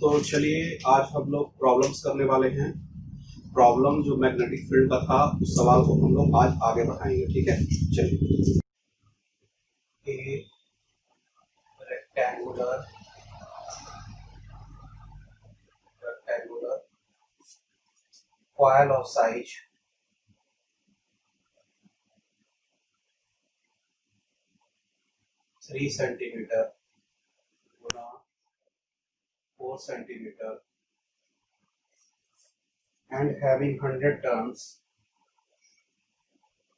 तो चलिए आज हम लोग प्रॉब्लम्स करने वाले हैं। प्रॉब्लम जो मैग्नेटिक फील्ड का था उस सवाल को हम लोग आज आगे बढ़ाएंगे, ठीक है। चलिए, ए rectangular rectangular coil of size 3 centimetre Guna 4 centimetre and having 100 turns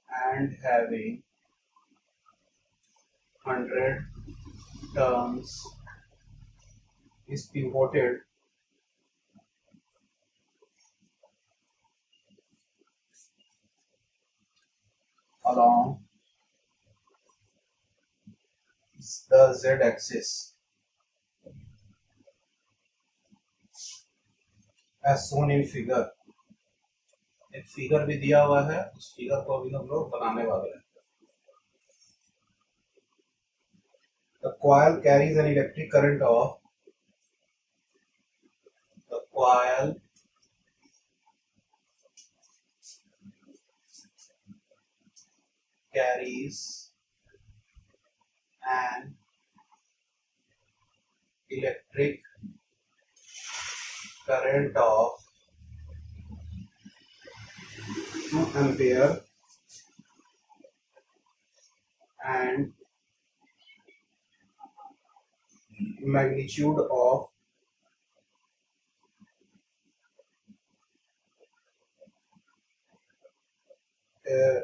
and having 100 turns is pivoted along the z-axis as shown in figure। एक फिगर भी दिया हुआ है, उस फिगर को अभी हम लोग बनाने वाले हैं। The coil carries an electric current of the coil carries an electric current of 2 ampere and magnitude of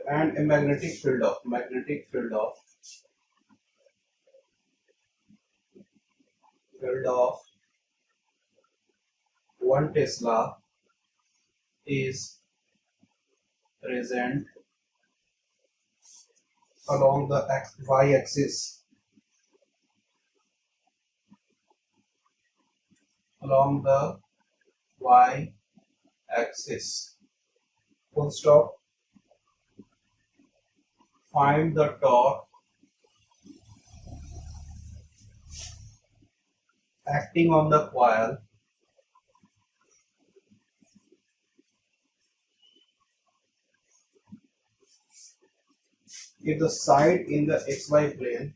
and a magnetic field of 1 Tesla is present along the y-axis full stop. Find the torque acting on the coil if the side in the xy plane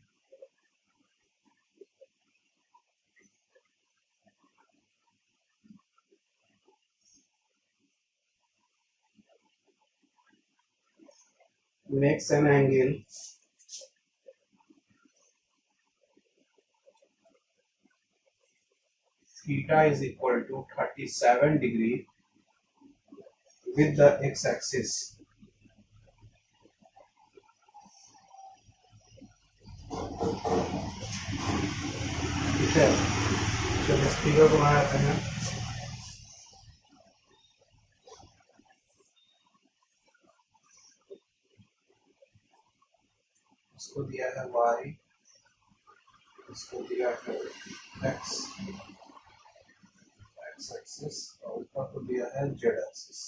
makes an angle theta is equal to 37 degree with the x-axis। ठीक है, चलिए इस figure को बनाते हैं। इसको दिया है y, इसको दिया है x एक्सिस और ऊपर को दिया है z एक्सिस।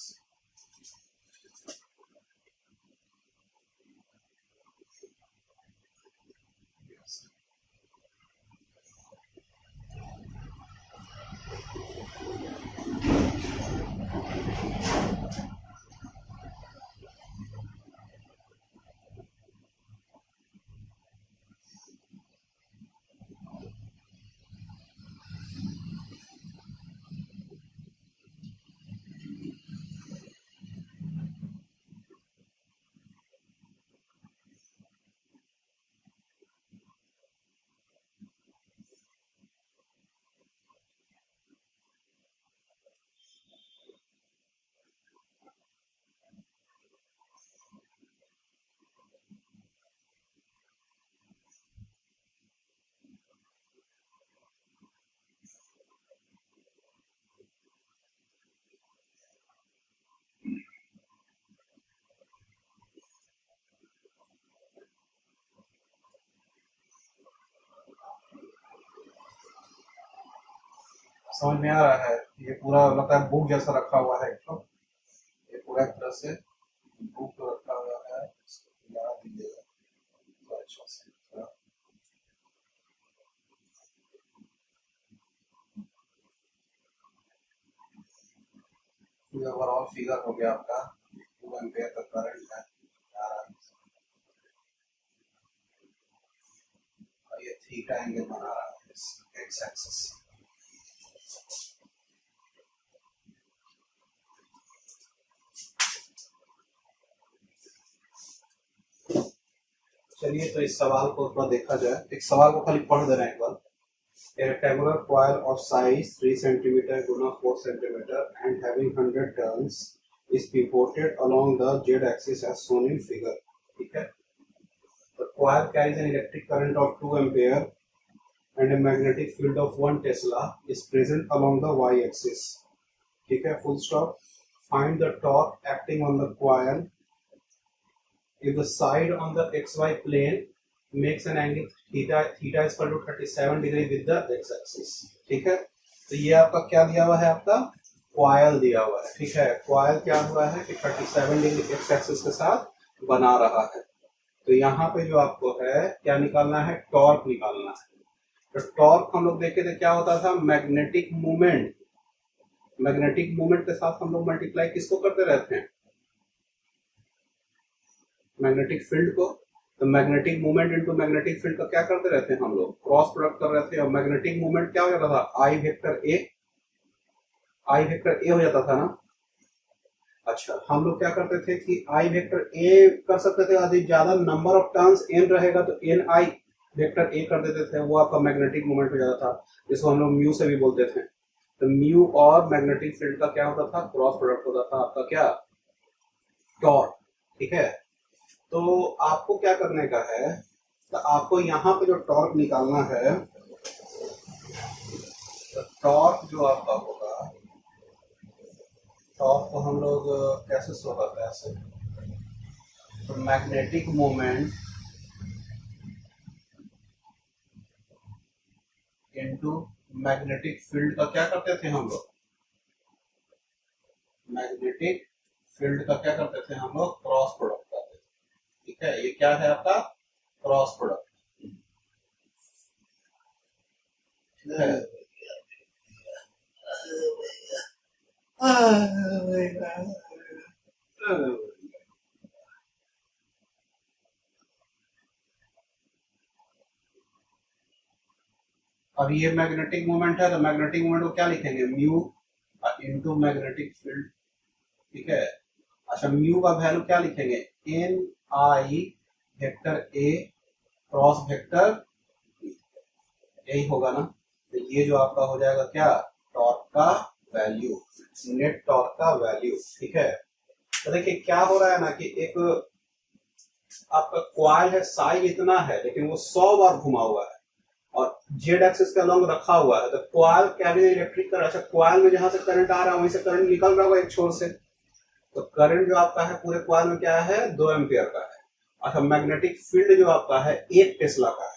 समझ में आ रहा है? ये पूरा मतलब बुक जैसा रखा हुआ है, तो ये पूरा तरह से बुक रखा हुआ है, इसको याद दीजिएगा तो अच्छा से। ये ओवरऑल फिगर हो गया आपका 2 एम्पेयर का करंट है आ रहा है, और ये थीटा एंगल बना रहा है एक्स एक्सिस। चलिए तो इस सवाल को थोड़ा देखा जाए, एक सवाल को खाली पढ़ दे रहे हैं एक बार। A rectangular coil of size 3 centimeter Guna 4 centimeter and having 100 turns is pivoted along the z-axis as shown in figure. ठीक है, the coil carries an electric current of 2 ampere and a magnetic field of 1 Tesla is present along the y-axis. ठीक है, full stop. Find the torque acting on the coil if the side on the xy plane makes an angle theta is equal to 37 degree with the x axis। ठीक है, तो ये आपका क्या दिया हुआ है, आपका कॉइल दिया हुआ है। ठीक है, कॉइल क्या हुआ है कि 37 डिग्री एक्स एक्सिस के साथ बना रहा है। तो यहाँ पे जो आपको है क्या निकालना है, टॉर्क निकालना है। तो टॉर्क हम लोग देखे थे क्या होता था, मैग्नेटिक मूवमेंट, मैग्नेटिक मूवमेंट के साथ हम लोग मल्टीप्लाई किसको करते रहते हैं, मैग्नेटिक फील्ड को। तो magnetic movement into magnetic field का क्या करते रहते हैं हम लोग, क्रॉस प्रोडक्ट कर रहे थे। और मैग्नेटिक मूवमेंट क्या हो जाता था, आई वेक्टर ए हो जाता था ना। अच्छा, हम लोग क्या करते थे कि आई वेक्टर ए कर सकते थे, यदि ज्यादा नंबर ऑफ टर्न्स एन रहेगा तो एन आई वेक्टर ए कर देते थे, वो आपका मैग्नेटिक मूवमेंट हो जाता था, जिसको हम लोग म्यू से भी बोलते थे। तो म्यू और मैग्नेटिक फील्ड का क्या होता था, क्रॉस प्रोडक्ट होता था आपका क्या, टॉर्क। ठीक है, तो आपको क्या करने का है, तो आपको यहाँ पे जो टॉर्क निकालना है, तो टॉर्क जो आपका होगा, टॉर्क को हम लोग कैसे शो करते हैं ऐसे, तो magnetic moment into magnetic field का क्या करते थे हम लोग, मैग्नेटिक फील्ड का क्या करते थे हम लोग, क्रॉस प्रोडक्ट करते थे। ठीक है, ये क्या है आपका क्रॉस प्रोडक्ट। ठीक है, अब ये मैग्नेटिक मोमेंट है, तो मैग्नेटिक मोमेंट को क्या लिखेंगे, म्यू इनटू मैग्नेटिक फील्ड। ठीक है, अच्छा म्यू का वैल्यू क्या लिखेंगे, N I vector A cross vector, यही होगा ना। तो ये जो आपका हो जाएगा क्या, टॉर्क का वैल्यू, नेट टॉर्क का वैल्यू। ठीक है, तो देखिए क्या हो रहा है ना कि एक आपका कॉइल है, साइज इतना है लेकिन वो 100 बार घुमा हुआ है और जेड एक्सिस के अलॉन्ग रखा हुआ है। तो कॉइल कैरी इलेक्ट्रिक करंट, अच्छा कॉइल में जहां से करंट आ रहा है वहीं से करंट निकल रहा होगा एक छोर से। तो करंट जो आपका है पूरे कॉइल में क्या है, 2 एम्पियर का है। अच्छा मैग्नेटिक फील्ड जो आपका है 1 टेस्ला का है,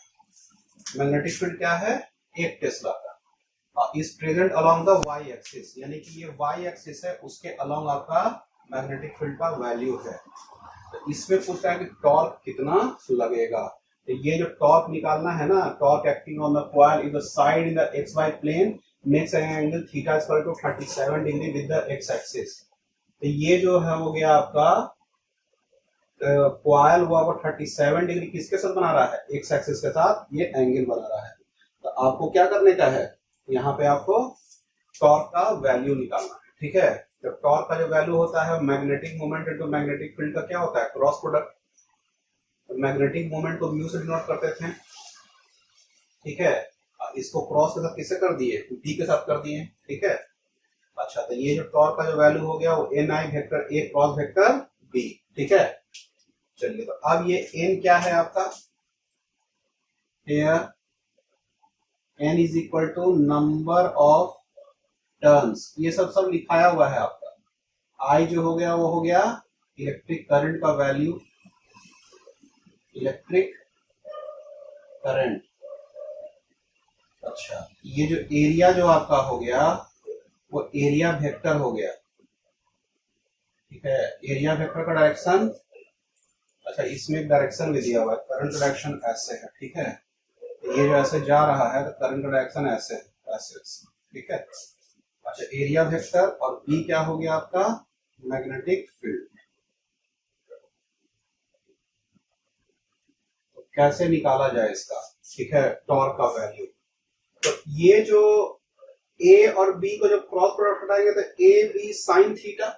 मैग्नेटिक फील्ड क्या है, 1 टेस्ला का, is present along the Y axis, यानी कि ये वाई एक्सिस है, उसके अलोंग आपका मैग्नेटिक फील्ड का वैल्यू है। तो इसमें पूछ रहा है कि टॉर्क कितना लगेगा। तो ये जो टॉर्क निकालना है ना, torque acting on the coil in the side in the X Y plane makes an angle theta is equal to 37 degree with the X axis. तो ये जो है हो गया आपका कॉइल, वो आपको 37 डिग्री किसके साथ बना रहा है, एक्स एक्सिस के साथ ये एंगल बना रहा है। तो आपको क्या करने का है, यहाँ पे आपको टॉर्क का वैल्यू निकालना है। ठीक है, तो टॉर्क का जो वैल्यू होता है magnetic moment into magnetic field का क्या होता है, क्रॉस प्रोडक्ट। तो मैग्नेटिक मोमेंट को म्यू से डिनोट करते थे। ठीक है, इसको क्रॉस के साथ किससे कर दिए, डी के साथ कर दिए। ठीक है, अच्छा तो ये जो टॉर्क का जो वैल्यू हो गया वो N I vector A cross vector B. ठीक है, चलिए तो अब ये एन क्या है आपका, here N is equal to number of turns, ये सब लिखाया हुआ है आपका। आई जो हो गया वो हो गया इलेक्ट्रिक करंट का वैल्यू, इलेक्ट्रिक करंट। अच्छा ये जो एरिया जो आपका हो गया वो एरिया वेक्टर हो गया। ठीक है, एरिया वेक्टर का डायरेक्शन, अच्छा इसमें एक डायरेक्शन भी दिया हुआ है, करंट डायरेक्शन ऐसे है। ठीक है, ये जो ऐसे जा रहा है तो करंट का डायरेक्शन ऐसे ऐसे। ठीक है, अच्छा, एरिया वेक्टर और बी क्या हो गया आपका, मैग्नेटिक फील्ड। तो कैसे निकाला जाए इसका, ठीक है, टॉर्क का वैल्यू। तो ये जो ए और बी को जब क्रॉस प्रोडक्ट हटाएंगे तो A B sine theta,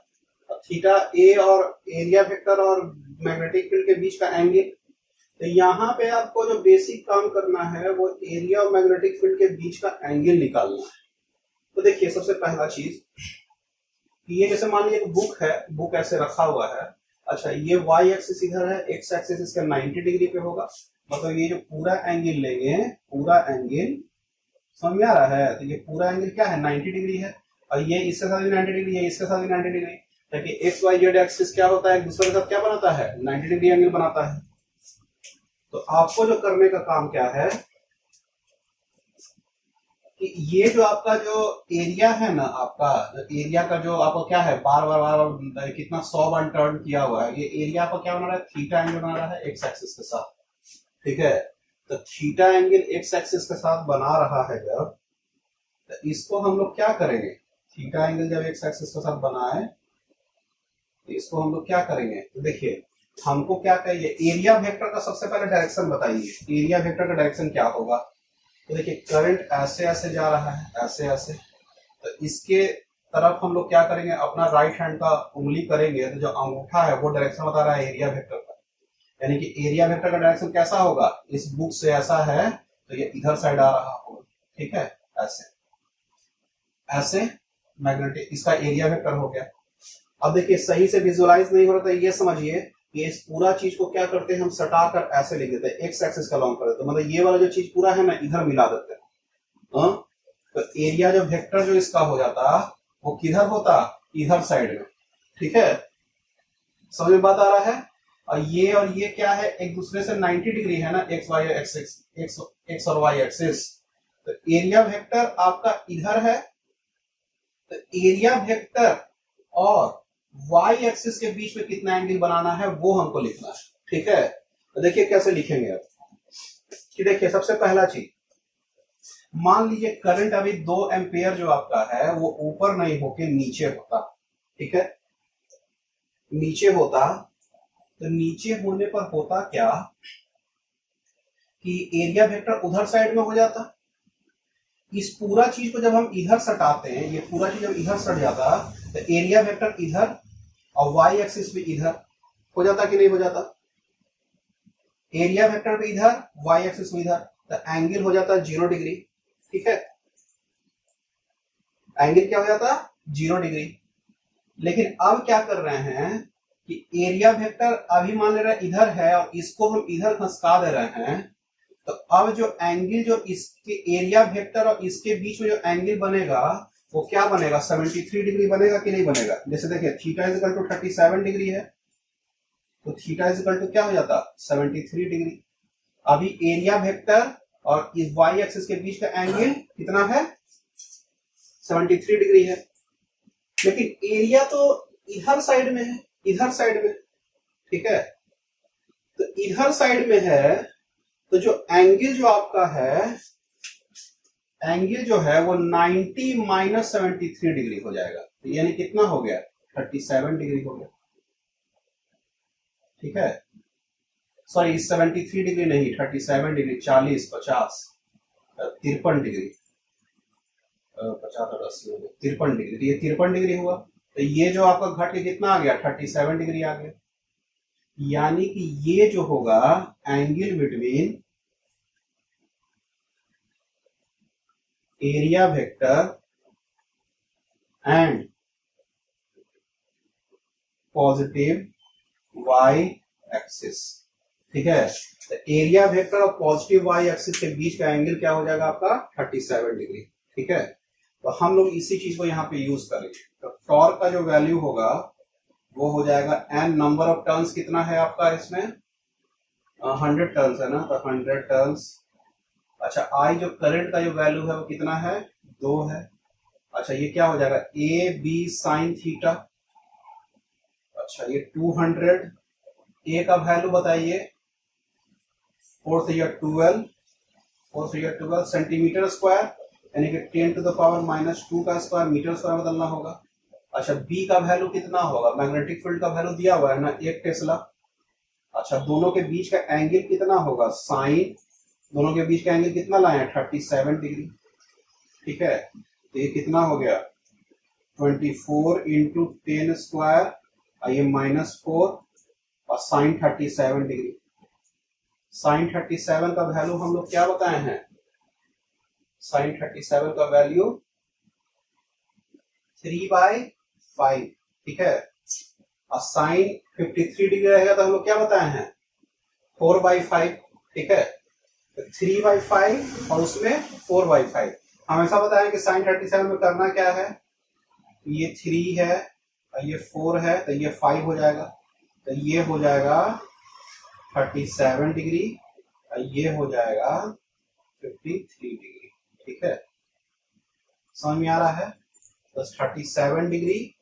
theta A और एरिया वेक्टर और मैग्नेटिक फील्ड के बीच का एंगल। तो यहाँ पे आपको जो बेसिक काम करना है वो एरिया और मैग्नेटिक फील्ड के बीच का एंगल निकालना है। तो देखिए सबसे पहला चीज, ये जैसे मान लीजिए एक बुक है, बुक ऐसे रखा हुआ है। अच्छा, ये वाई एक्सिस इधर है, एक्स एक्सिस इसका 90 डिग्री पे होगा, मतलब ये जो पूरा एंगल लेंगे, पूरा एंगल समझ में आ रहा है, तो ये पूरा एंगल क्या है 90 डिग्री है, और ये इसके साथ भी 90 डिग्री है, इसके साथ भी 90 डिग्री, ताकि एक्स वाई जेड एक्सिस क्या होता है, एक दूसरे के साथ क्या बनाता है, 90 डिग्री एंगल बनाता है। तो आपको जो करने का काम क्या है कि ये जो आपका जो एरिया है ना, आपका जो एरिया का जो आपको क्या है, बार बार बार बार कितना 100 बार टर्न किया हुआ है, ये एरिया आपको क्या बना रहा है, थीटा एंगल बना रहा है एक्स एक्सिस के साथ, ठीक है। तो थीटा एंगल एक्स एक्सिस के साथ बना रहा है जब, तो इसको हम लोग क्या करेंगे, थीटा एंगल जब एक्स एक्सिस के साथ बनाए तो इसको हम लोग क्या करेंगे, तो देखिए हमको क्या कहिए, एरिया वेक्टर का सबसे पहले डायरेक्शन बताइए, एरिया वेक्टर का डायरेक्शन क्या होगा। तो देखिए करंट ऐसे ऐसे जा रहा है, ऐसे ऐसे, तो इसके तरफ हम लोग क्या करेंगे, अपना राइट हैंड का उंगली करेंगे, तो जो अंगूठा है वो डायरेक्शन बता रहा है एरिया वेक्टर का, यानी कि एरिया वेक्टर का डायरेक्शन कैसा होगा, इस बुक से ऐसा है तो ये इधर साइड आ रहा होगा, ठीक है, ऐसे ऐसे मैग्नेटिक, इसका एरिया वेक्टर हो गया। अब देखिए सही से विजुअलाइज नहीं हो रहा था, ये समझिए कि इस पूरा चीज को क्या करते हैं हम, सटाकर ऐसे लिख देते हैं, एक्स एक्सिस का लॉन्ग कर देते हैं, मतलब ये वाला जो चीज पूरा है ना इधर मिला देते हैं। तो एरिया जो वेक्टर जो इसका हो जाता वो किधर होता, इधर साइड में, ठीक है, समझ में बात आ रहा है। और ये क्या है, एक दूसरे से 90 डिग्री है ना, एक्स वाई एक्सिस, एक्स और वाई एक्सिस। तो एरिया वेक्टर आपका इधर है, तो एरिया वेक्टर और वाई एक्सिस के बीच में कितना एंगल बनाना है वो हमको लिखना है, ठीक है। तो देखिए कैसे लिखेंगे आप, कि देखिए सबसे पहला चीज, मान लीजिए करंट अभी 2 एम्पियर जो आपका है वो ऊपर नहीं होके नीचे होता, ठीक है, नीचे होता, तो नीचे होने पर होता क्या कि एरिया वेक्टर उधर साइड में हो जाता, इस पूरा चीज को जब हम इधर सटाते हैं, ये पूरा चीज जब इधर सट जाता तो एरिया वेक्टर इधर और वाई एक्सिस भी इधर हो जाता कि नहीं हो जाता, एरिया वेक्टर भी इधर, वाई एक्सिस भी इधर, तो एंगल हो जाता 0 डिग्री, ठीक है, एंगल क्या हो जाता 0 डिग्री। लेकिन अब क्या कर रहे हैं कि एरिया वेक्टर अभी मान ले रहा है इधर है और इसको हम इधर खसका दे रहे हैं, तो अब जो एंगल जो इसके एरिया वेक्टर और इसके बीच में जो एंगल बनेगा वो क्या बनेगा, 73 डिग्री बनेगा कि नहीं बनेगा। जैसे देखिए theta is equal to 37 degree है, तो थीटा इज इक्वल टू क्या हो जाता 73 डिग्री। अभी एरिया वेक्टर और इस वाई एक्सिस के बीच का एंगल कितना है 73 डिग्री है, लेकिन एरिया तो इधर साइड में है, इधर साइड में, ठीक है, तो इधर साइड में है, तो जो एंगल जो आपका है, एंगल जो है वो 90 माइनस 73 डिग्री हो जाएगा, तो यानी कितना हो गया 37 डिग्री हो गया, ठीक है, सॉरी 73 डिग्री नहीं 37 डिग्री, 40 50 53 डिग्री, 50 और 80 53 डिग्री, तो ये 53 डिग्री हुआ, तो ये जो आपका घट के कितना आ गया 37 डिग्री आ गया, यानी कि ये जो होगा angle between area vector and positive Y axis, ठीक है, तो एरिया वेक्टर और पॉजिटिव वाई एक्सिस के बीच का एंगल क्या हो जाएगा आपका 37 डिग्री, ठीक है। तो हम लोग इसी चीज को यहाँ पे यूज करेंगे, तो टॉर्क का जो वैल्यू होगा वो हो जाएगा एन, नंबर ऑफ टर्न्स कितना है आपका इसमें 100 टर्न्स है ना, तो 100 टर्न्स। अच्छा आई जो करंट का जो वैल्यू है वो कितना है 2 है। अच्छा ये क्या हो जाएगा ए बी साइन थीटा, अच्छा ये 200, ए का वैल्यू बताइए 4 से 12 सेंटीमीटर स्क्वायर, यानी कि 10⁻⁻² का स्क्वायर मीटर स्क्वायर बदलना होगा। अच्छा, बी का वैल्यू कितना होगा? मैग्नेटिक फील्ड का वैल्यू दिया हुआ है ना, 1 टेस्ला। अच्छा, दोनों के बीच का एंगल कितना होगा? साइन, दोनों के बीच का एंगल कितना लाए हैं? 37 डिग्री। ठीक है, तो ये कितना हो गया? 24 इंटू 10 स्क्वायर, ये -4 और साइन 37 डिग्री। साइन 37 का वैल्यू हम लोग क्या बताए हैं? साइन 37 का वैल्यू 3/5। ठीक है, और साइन 53 डिग्री रहेगा तो हम लोग क्या बताए हैं? 4/5। ठीक है, तो 3/5 और उसमें 4/5। हमेशा बताया कि साइन 37 में करना क्या है? ये 3 है और ये 4 है, तो ये 5 हो जाएगा, तो ये हो जाएगा 37 डिग्री और ये हो जाएगा 53 डिग्री। ठीक है, समझ में आ रहा है? तो 37 डिग्री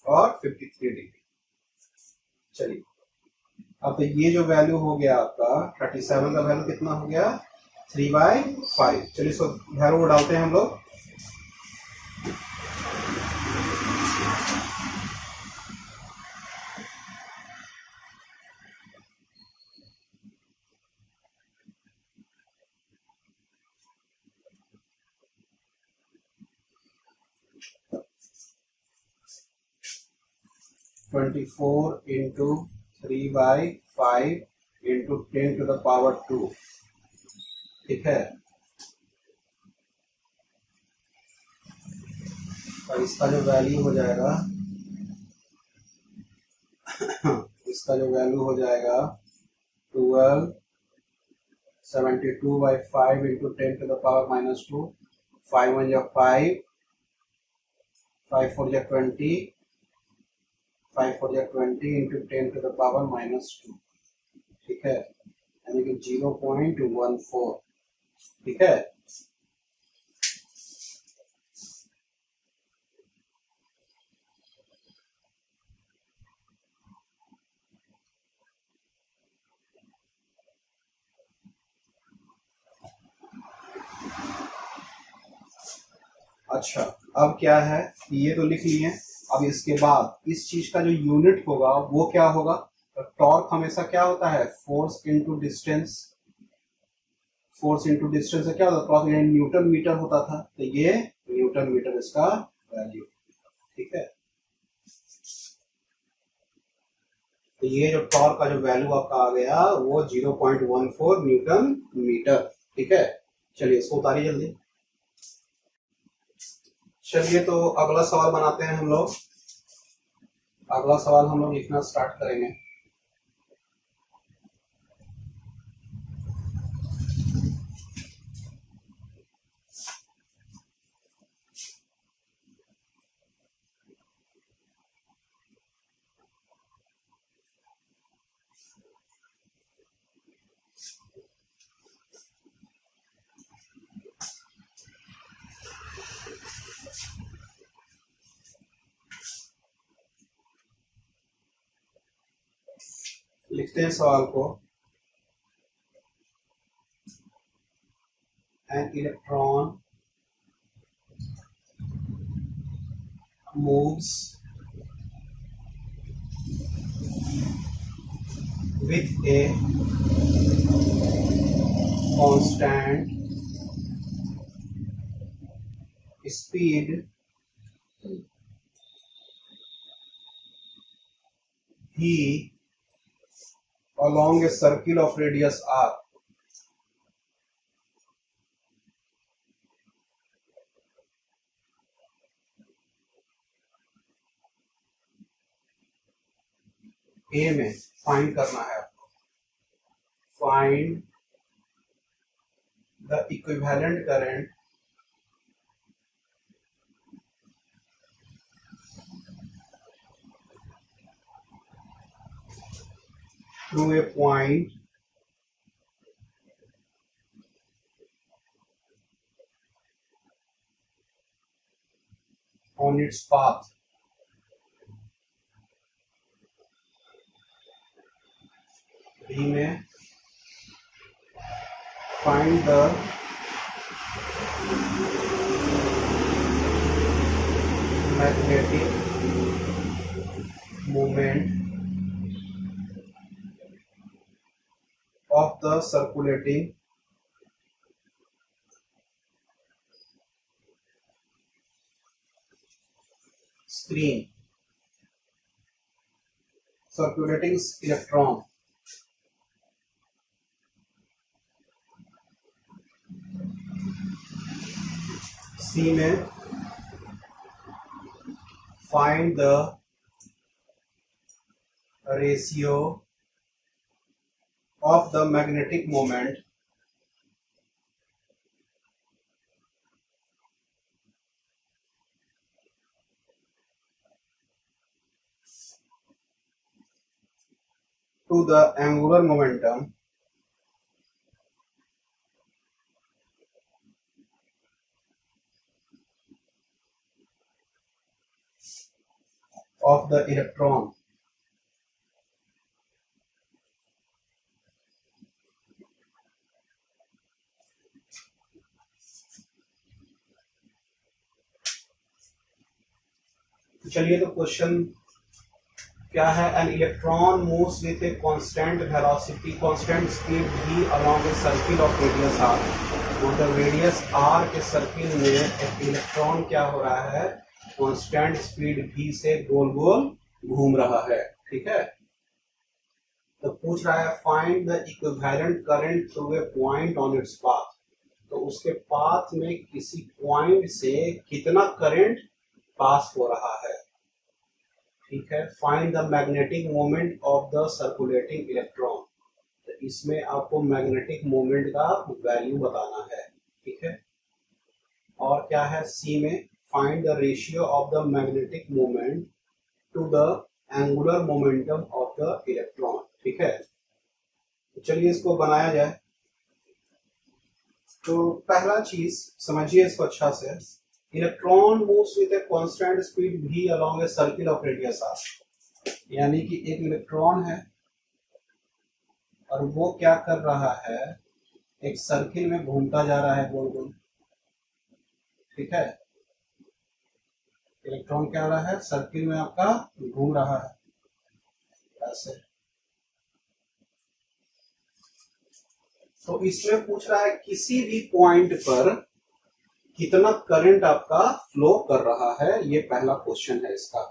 और 53 डिग्री। चलिए, अब तो ये जो वैल्यू हो गया आपका 37 का वैल्यू कितना हो गया? 3/5। चलिए इसको वैल्यू डालते हैं हम लोग। Twenty four into 3/5 into 10⁻²। ठीक है, और इसका जो वैल्यू हो जाएगा इसका जो वैल्यू हो जाएगा 1272/5 इंटू 10⁻²। 5 1 जा 5, 5 4 जा 20, 5 4 जा 20 इंटू 10⁻²। ठीक है, यानी कि 0.14। ठीक है, अच्छा, अब क्या है? ये तो लिख लिए। अब इसके बाद इस चीज का जो यूनिट होगा वो क्या होगा? तो टॉर्क हमेशा क्या होता है? Force into distance. Force into distance से क्या होता है? टॉर्क यानी न्यूटन मीटर होता था, तो ये न्यूटन मीटर इसका वैल्यू। ठीक है, तो ये जो टॉर्क का जो वैल्यू आपका आ गया वो 0.14 न्यूटन मीटर। ठीक है, चलिए इसको उतारिए जल्दी। चलिए, तो अगला सवाल बनाते हैं हम लोग। अगला सवाल हम लोग लिखना स्टार्ट करेंगे। लिखते हैं सवाल को। An electron moves with a constant speed v along a circle of radius r. ए में फाइंड करना है आपको। Find the equivalent current through a point on its path. B में find the magnetic moment of the circulating screen, circulating electron. C में find the ratio of the magnetic moment to the angular momentum of the electron. चलिए तो question क्या है? An electron moves with a constant velocity, constant speed v along a circle of radius r। मतलब radius r के circle में एक electron क्या हो रहा है? कांस्टेंट स्पीड v से गोल गोल घूम रहा है। ठीक है, तो पूछ रहा है find the equivalent current through a point on its path. तो उसके पाथ में किसी पॉइंट से कितना करंट पास हो रहा है। ठीक है, find the magnetic moment of the circulating electron. तो इसमें आपको मैग्नेटिक मोमेंट का वैल्यू बताना है। ठीक है, और क्या है? सी में find the ratio of the magnetic moment to the angular momentum of the electron. ठीक है, तो चलिए इसको बनाया जाए। तो पहला चीज समझिए इसको अच्छा से। Electron moves with a constant speed v along a circle of radius r। यानी कि एक इलेक्ट्रॉन है और वो क्या कर रहा है? एक सर्किल में घूमता जा रहा है गोल गोल। ठीक है, इलेक्ट्रॉन क्या हो रहा है? सर्किल में आपका घूम रहा है ऐसे। तो इसमें पूछ रहा है किसी भी पॉइंट पर कितना करंट आपका फ्लो कर रहा है, ये पहला क्वेश्चन है इसका।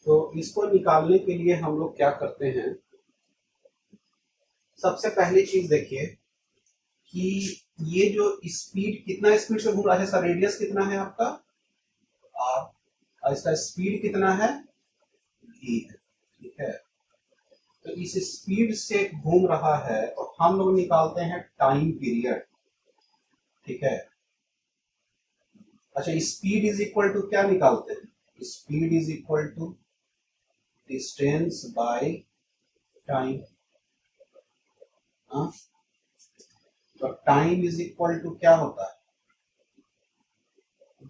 तो इसको निकालने के लिए हम लोग क्या करते हैं? सबसे पहली चीज देखिए कि ये जो स्पीड, कितना स्पीड से घूम रहा है, इसका रेडियस कितना है आपका r, और इसका स्पीड कितना है v। ठीक है, तो इस स्पीड से घूम रहा है तो हम लोग निकालते हैं टाइम पीरियड। ठीक है, अच्छा, स्पीड इज इक्वल टू क्या निकालते हैं? Speed is equal to distance by time. तो टाइम इज इक्वल टू क्या होता है?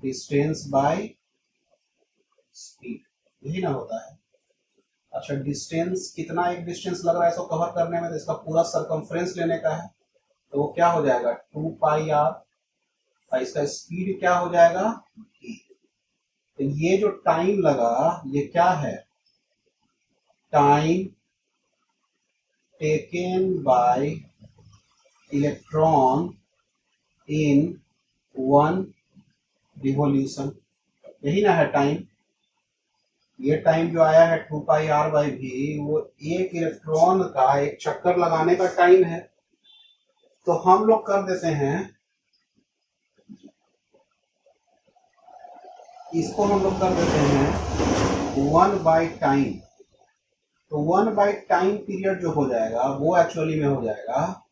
डिस्टेंस बाय स्पीड, यही ना होता है। अच्छा, डिस्टेंस कितना, एक डिस्टेंस लग रहा है इसको कवर करने में, तो इसका पूरा सरकमफ्रेंस लेने का है। तो वो क्या हो जाएगा? 2 पाई r, और इसका स्पीड क्या हो जाएगा? v। तो ये जो टाइम लगा ये क्या है? Time taken by electron in 1 revolution, यही ना है टाइम। ये टाइम जो आया है 2 पाई r बाई v, वो एक इलेक्ट्रॉन का एक चक्कर लगाने का टाइम है। तो हम लोग कर देते हैं, इसको हम लोग कर देते हैं 1 बाई टाइम। तो 1 बाई टाइम पीरियड जो हो जाएगा वो एक्चुअली में हो जाएगा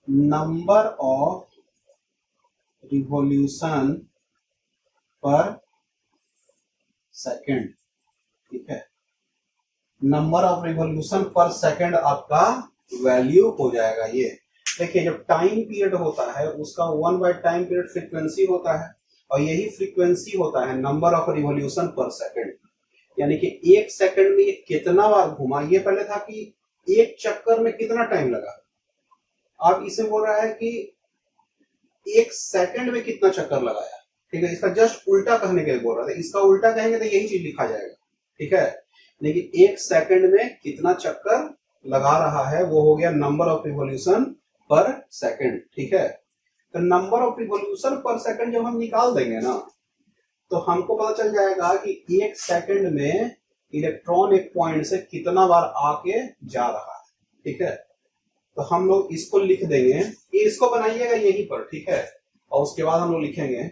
नंबर ऑफ रिवॉल्यूशन पर सेकेंड। ठीक है, नंबर ऑफ रिवॉल्यूशन पर सेकेंड आपका वैल्यू हो जाएगा ये। देखिए, जब टाइम पीरियड होता है उसका 1 बाई टाइम पीरियड फ्रीक्वेंसी होता है, और यही फ्रीक्वेंसी होता है नंबर ऑफ रिवॉल्यूशन पर सेकेंड। यानी कि एक सेकंड में कितना बार घुमा। ये पहले था कि एक चक्कर में कितना टाइम लगा, अब इसे बोल रहा है कि एक सेकंड में कितना चक्कर लगाया। ठीक है, इसका जस्ट उल्टा कहने के लिए बोल रहा था, इसका उल्टा कहेंगे तो यही चीज लिखा जाएगा, ठीक है। लेकिन 1 सेकंड में कितना चक्कर लगा रहा है वो हो गया नंबर ऑफ रिवॉल्यूशन पर सेकंड, ठीक है। तो नंबर ऑफ रिवॉल्यूशन पर सेकंड जब हम निकाल देंगे ना, तो हमको पता चल जाएगा कि 1 सेकंड में इलेक्ट्रॉन एक पॉइंट से कितना बार आके जा रहा है, ठीक है। तो हम लोग इसको लिख देंगे, ये इसको बनाइएगा यहीं पर, ठीक है, और उसके बाद हम लोग लिखेंगे,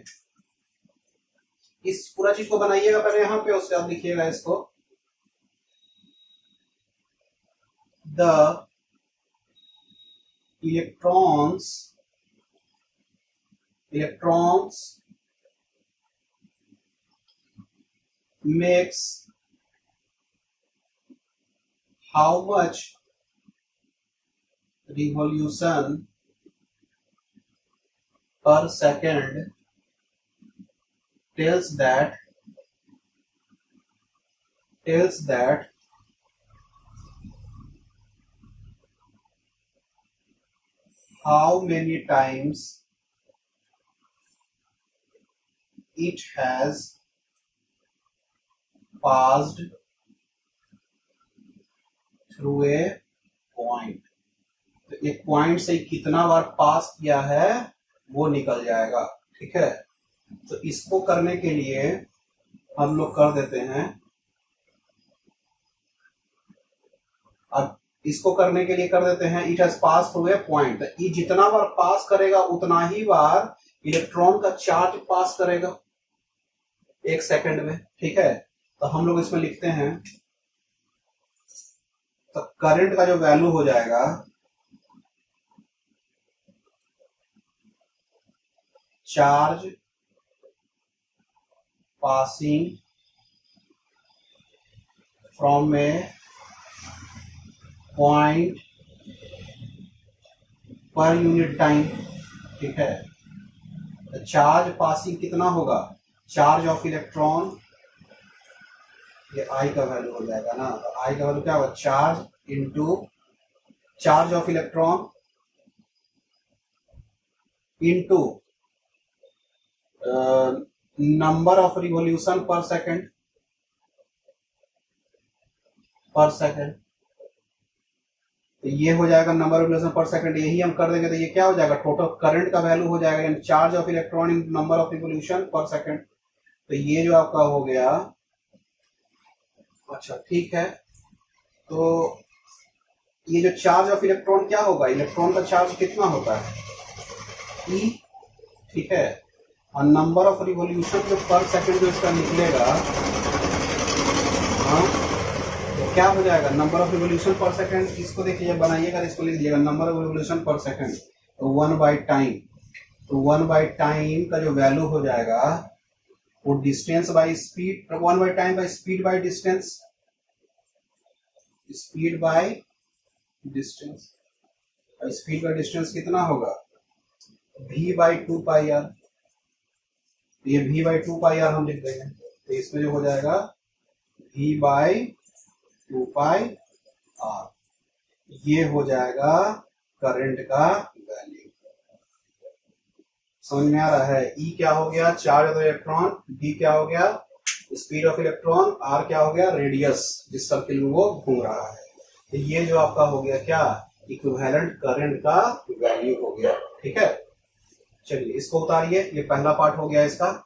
इस पूरा चीज को बनाइएगा पहले यहां पे, उसके बाद लिखिएगा इसको, the electrons makes how much revolution per second tells that how many times it has passed through a point। तो एक पॉइंट से कितना बार पास किया है वो निकल जाएगा, ठीक है। तो इसको करने के लिए हम लोग कर देते हैं, अब इसको करने के लिए कर देते हैं it has pass through a point. ये जितना बार पास करेगा उतना ही बार इलेक्ट्रॉन का चार्ज पास करेगा 1 सेकंड में, ठीक है। तो हम लोग इसमें लिखते हैं, तो करंट का जो वैल्यू हो जाएगा charge passing from A point per unit time, ठीक है। तो चार्ज पासिंग कितना होगा, चार्ज ऑफ इलेक्ट्रॉन, ये आई का वैल्यू हो जाएगा ना, तो आई का वैल्यू क्या होगा, charge into charge of electron into number of revolution पर सेकंड, तो ये हो जाएगा नंबर ऑफ रिवॉल्यूशन पर सेकंड। यही हम कर देंगे तो ये क्या हो जाएगा, टोटल करंट का वैल्यू हो जाएगा, यानी charge of electron in number of revolution पर सेकंड। तो ये जो आपका हो गया, अच्छा ठीक है। तो ये जो चार्ज ऑफ इलेक्ट्रॉन क्या होगा, इलेक्ट्रॉन का चार्ज कितना होता है E, ठीक है, और नंबर ऑफ रिवॉल्यूशन जो पर सेकंड जो इसका निकलेगा, हाँ, तो क्या हो जाएगा नंबर ऑफ रिवॉल्यूशन पर सेकंड। इसको देखिए बनाइएगा, इसको लिख दीजिएगा नंबर ऑफ रिवॉल्यूशन पर सेकंड, तो 1/टाइम। तो 1/टाइम का जो वैल्यू हो जाएगा वो डिस्टेंस बाय स्पीड, 1/टाइम by speed by distance, speed by distance, speed by distance कितना होगा, v/2πr। ये v/2πr हम लिख देंगे, तो इसमें जो हो जाएगा v/2πr, ये हो जाएगा करंट का वैल्यू। समझ में आ रहा है। E क्या हो गया, चार्ज ऑफ इलेक्ट्रॉन, D क्या हो गया, स्पीड ऑफ इलेक्ट्रॉन, R क्या हो गया, रेडियस जिस सर्किल में वो घूम रहा है। तो ये जो आपका हो गया क्या, इक्विवेलेंट करंट का वैल्यू हो गया, ठीक है। चलिए इसको उतारिए, ये पहला पार्ट हो गया इसका।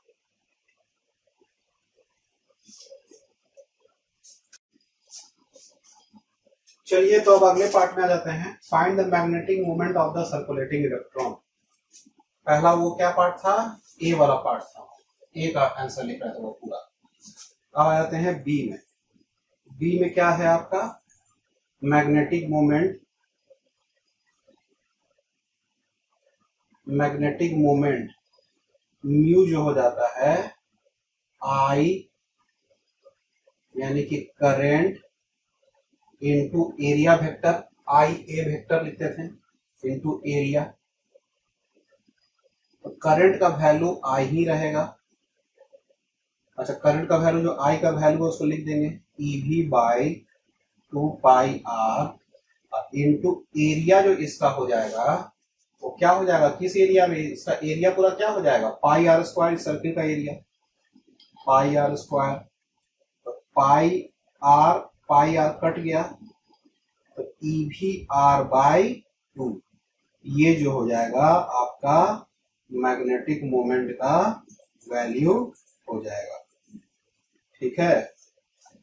चलिए तो अब अगले पार्ट में आ जाते हैं, find the magnetic moment of the circulating electron. पहला वो क्या पार्ट था, ए वाला पार्ट था, ए का आंसर लिख रहा था वो पूरा। अब आ जाते हैं बी में। बी में क्या है आपका, मैग्नेटिक मोमेंट, म्यू जो हो जाता है आई, यानी कि करंट इनटू एरिया वेक्टर, आई ए वेक्टर लिखते थे, इनटू एरिया। तो करंट का वैल्यू आई ही रहेगा। अच्छा, करंट का वैल्यू जो आई का वैल्यू है उसको लिख देंगे EV/2πr इनटू एरिया जो इसका हो जाएगा वो क्या हो जाएगा, किस एरिया में, इसका एरिया पूरा क्या हो जाएगा, पाई आर स्क्वायर, सर्किल का एरिया पाई आर स्क्वायर। तो पाई आर कट गया, तो ई भी आर बाई 2, ये जो हो जाएगा आपका मैग्नेटिक मोमेंट का वैल्यू हो जाएगा। ठीक है,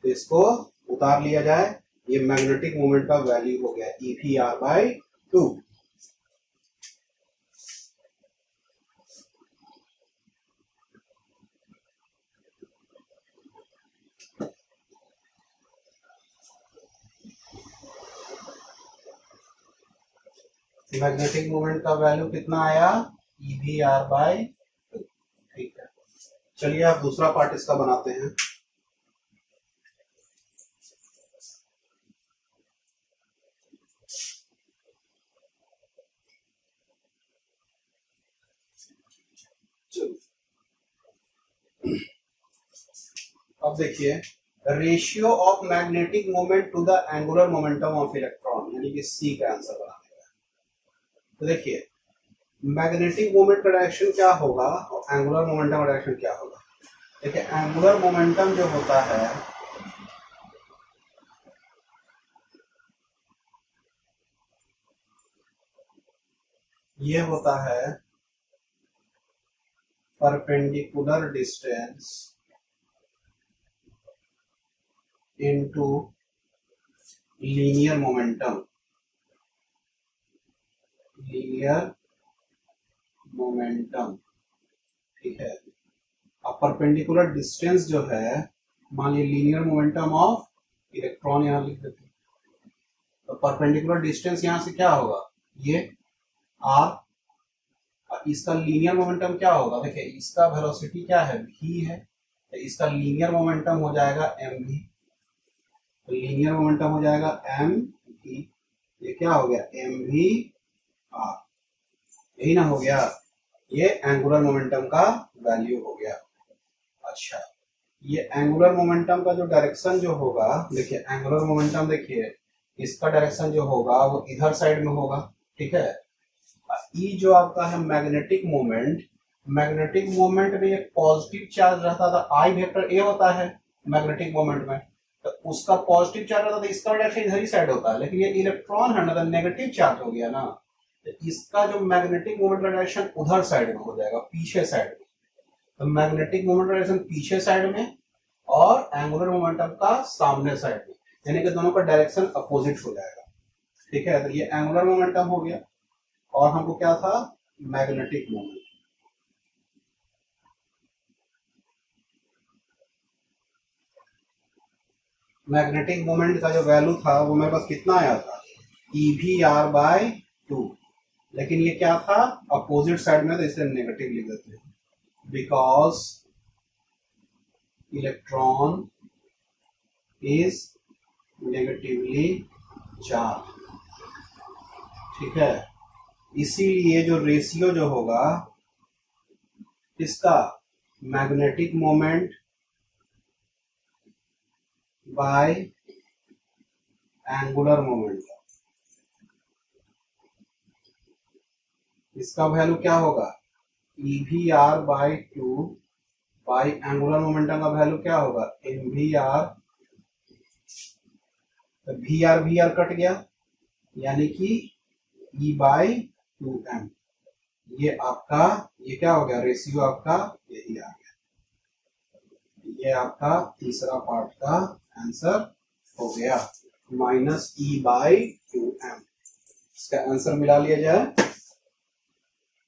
तो इसको उतार लिया जाए, ये मैग्नेटिक मोमेंट का वैल्यू हो गया ई v r by 2। Magnetic moment का वैल्यू कितना आया, ई भी आर बाई 2। ठीक है, चलिए आप दूसरा पार्ट इसका बनाते हैं। अब देखिए, ratio of magnetic moment to the angular momentum of electron, यानी कि सी का आंसर बनाने का। तो देखिए, मैग्नेटिक मोमेंट का डायरेक्शन क्या होगा और एंगुलर मोमेंटम का डायरेक्शन क्या होगा। देखिए, एंगुलर मोमेंटम जो होता है ये होता है perpendicular distance into linear momentum, linear momentum. ठीक है, अब परपेंडिकुलर डिस्टेंस जो है, मान लीजिए लीनियर मोमेंटम ऑफ इलेक्ट्रॉन यहां लिख देते हैं, तो परपेंडिकुलर डिस्टेंस यहां से क्या होगा, ये आर, इसका लीनियर मोमेंटम क्या होगा, देखिए इसका वेलोसिटी क्या है, v है, तो इसका लीनियर मोमेंटम हो जाएगा एम वी, तो लीनियर मोमेंटम हो जाएगा एम वी, ये क्या हो गया एम वी आर, यही ना हो गया, ये एंगुलर मोमेंटम का वैल्यू हो गया। अच्छा, ये एंगुलर मोमेंटम का जो डायरेक्शन जो होगा, देखिए एंगुलर मोमेंटम, देखिए इसका डायरेक्शन जो होगा वो इधर साइड में होगा। ठीक है, ई जो आपका है मैग्नेटिक मोमेंट, मैग्नेटिक मोमेंट में एक पॉजिटिव चार्ज रहता था, आई वेक्टर ए होता है मैग्नेटिक मोमेंट में, तो उसका पॉजिटिव चार्ज रहता था, इसका डायरेक्शन इधर ही साइड होता है, लेकिन ये इलेक्ट्रॉन है ना, तो नेगेटिव चार्ज हो गया ना, तो इसका जो मैग्नेटिक मोमेंट का डायरेक्शन उधर साइड में हो जाएगा, पीछे साइड में। तो मैग्नेटिक मोमेंट का डायरेक्शन पीछे साइड में और एंगुलर मोमेंटम का सामने साइड में, यानी कि दोनों का डायरेक्शन अपोजिट हो जाएगा। ठीक है, तो ये एंगुलर मोमेंटम हो गया, और हमको क्या था, मैग्नेटिक मोमेंट। मैग्नेटिक मोमेंट का जो वैल्यू था वो मेरे पास कितना आया था, ई भी आर बाई 2, लेकिन ये क्या था अपोजिट साइड में, तो इसलिए नेगेटिव लिख देते हैं, because electron is negatively charge. ठीक है, इसीलिए जो रेशियो जो होगा इसका magnetic moment by angular momentum, इसका वैल्यू क्या होगा, e v r by 2 by angular momentum का वैल्यू क्या होगा, एम भी आर, तो वी आर कट गया, यानी कि ई बाई 2m, ये आपका, ये क्या हो गया, रेशियो आपका यही आ गया, ये आपका तीसरा पार्ट का आंसर हो गया, माइनस ई बाई 2m। इसका आंसर मिला लिया जाए,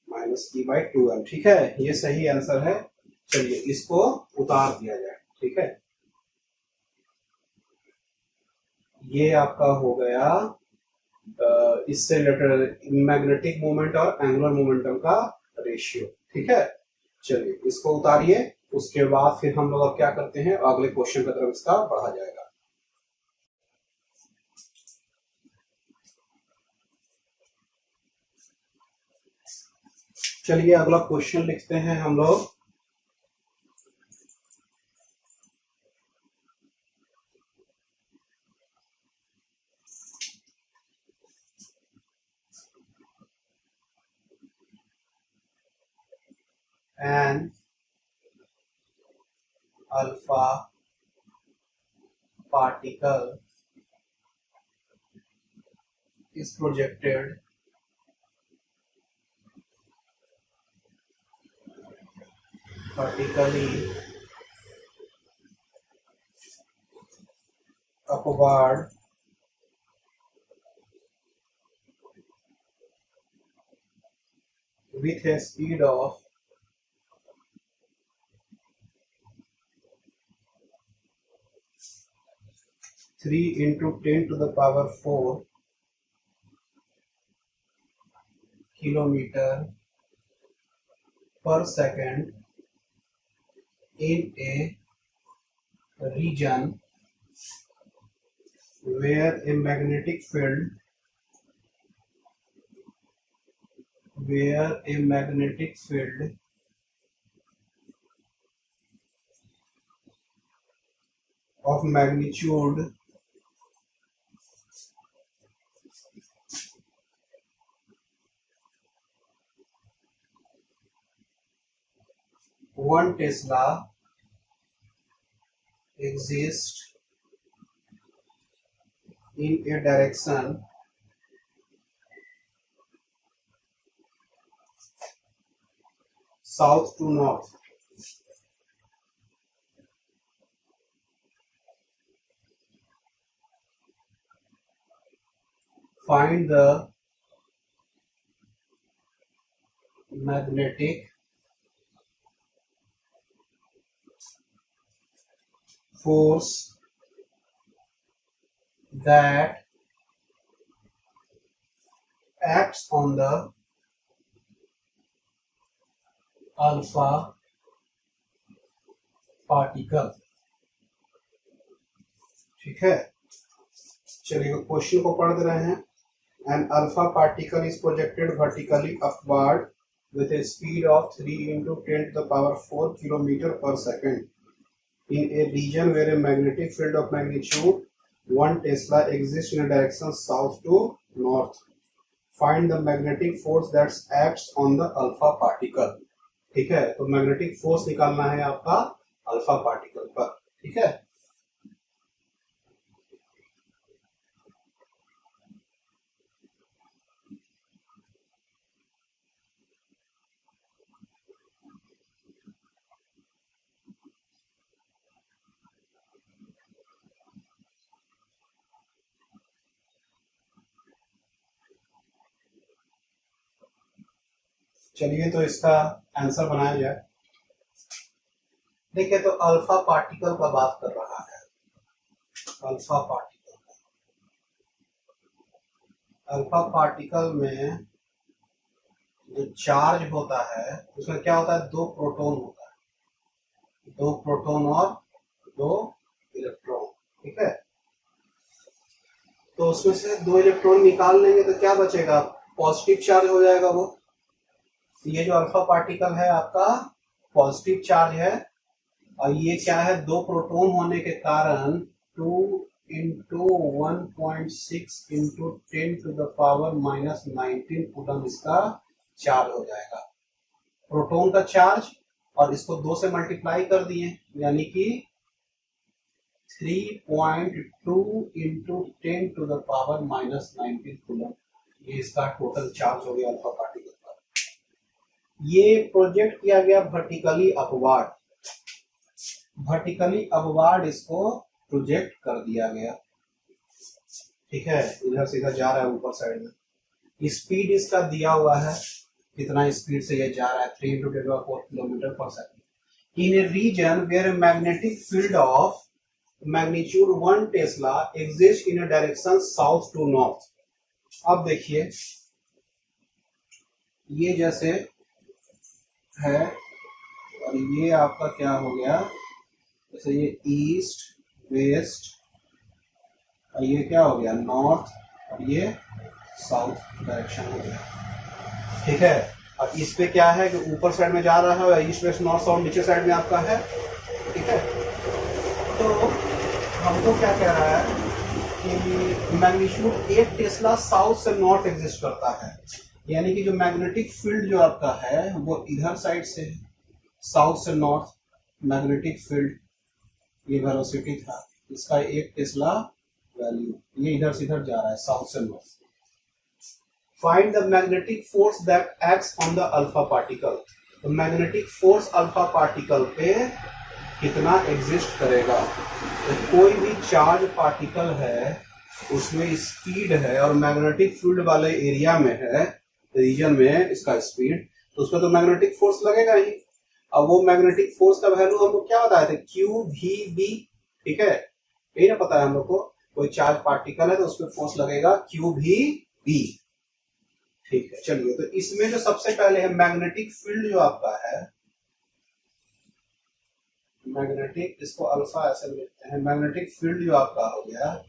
माइनस ई बाई 2m। ठीक है, ये सही आंसर है। चलिए इसको उतार दिया जाए। ठीक है, ये आपका हो गया इससे रिलेटेड मैग्नेटिक मोमेंट और एंगुलर मोमेंटम का रेशियो। ठीक है, चलिए इसको उतारिए, उसके बाद फिर हम लोग अब क्या करते हैं, अगले क्वेश्चन की तरफ इसका बढ़ा जाएगा। चलिए अगला क्वेश्चन लिखते हैं हम लोग। Alpha particle is projected vertically upward with a speed of 3 into 10 to the power 4 kilometer per second in a region where a magnetic field of magnitude 1 Tesla exists in a direction south to north. Find the magnetic force that acts on the alpha particle. ठीक है, चलिए question को पढ़ दे रहे हैं. An alpha particle is projected vertically upward with a speed of 3 into 10 to the power 4 kilometer per second in a region where a magnetic field of magnitude 1 Tesla exists in a direction south to north. Find the magnetic force that acts on the alpha particle. ठीक है, तो magnetic force निकालना है आपका alpha particle पर. ठीक है, चलिए तो इसका आंसर बनाया जाए. देखिए, तो अल्फा पार्टिकल का बात कर रहा है. अल्फा पार्टिकल में जो चार्ज होता है उसमें क्या होता है, 2 प्रोटॉन होता है, 2 प्रोटॉन और 2 इलेक्ट्रॉन. ठीक है, तो उसमें से 2 इलेक्ट्रॉन निकाल लेंगे तो क्या बचेगा, पॉजिटिव चार्ज हो जाएगा वो. ये जो अल्फा पार्टिकल है आपका पॉजिटिव चार्ज है, और ये क्या है, 2 प्रोटॉन होने के कारण 2 into 1.6 into 10 to the power -19 coulomb इसका चार्ज हो जाएगा, प्रोटॉन का चार्ज. और इसको 2 से मल्टीप्लाई कर दिए, यानी कि 3.2 into 10 to the power -19 coulomb, ये इसका टोटल चार्ज हो गया अल्फा पार्टिकल का. ये प्रोजेक्ट किया गया वर्टिकली अपवार्ड. इसको प्रोजेक्ट कर दिया गया. ठीक है, इधर से इधर जा रहा है ऊपर साइड में. स्पीड इसका दिया हुआ है, कितना स्पीड से ये जा रहा है, 3 into 10⁴ किलोमीटर पर second. In a region where magnetic field of magnitude 1 tesla exist in a direction south to north. अब देखिए, ये जैसे है और ये आपका क्या हो गया, जैसे ये ईस्ट वेस्ट, और ये क्या हो गया नॉर्थ, और ये साउथ डायरेक्शन हो गया. ठीक है, और इस पे क्या है कि ऊपर साइड में जा रहा है और ईस्ट वेस्ट नॉर्थ साउथ नीचे साइड में आपका है. ठीक है, तो हमको क्या कह रहा है कि मैग्नीट्यूड 1 टेस्ला साउथ से नॉर्थ एग्जिस्ट करता है, यानी कि जो मैग्नेटिक फील्ड जो आपका है वो इधर साइड से है, साउथ से नॉर्थ मैग्नेटिक फील्ड. ये वेलोसिटी था, इसका 1 टेस्ला वैल्यू, ये इधर से इधर जा रहा है साउथ से north. Find the magnetic force that acts on the alpha particle. तो मैग्नेटिक फोर्स अल्फा पार्टिकल पे कितना एग्जिस्ट करेगा। तो कोई भी चार्ज पार्टिकल है उसमें स्पीड है और मैग्नेटिक फील्ड वाले एरिया में है, रीजन में इसका स्पीड, तो उसमें तो मैग्नेटिक फोर्स लगेगा ही। अब वो मैग्नेटिक फोर्स का वैल्यू हम लोग क्या बताए थे, क्यू वी बी, ठीक है, यही ना पता है हम लोग को। कोई चार्ज पार्टिकल है तो उसमें फोर्स लगेगा क्यू वी बी, ठीक है। चलिए, तो इसमें जो सबसे पहले है मैग्नेटिक फील्ड जो आपका है, मैग्नेटिक, इसको अल्फा ऐसे लिखते हैं, मैग्नेटिक फील्ड जो आपका हो गया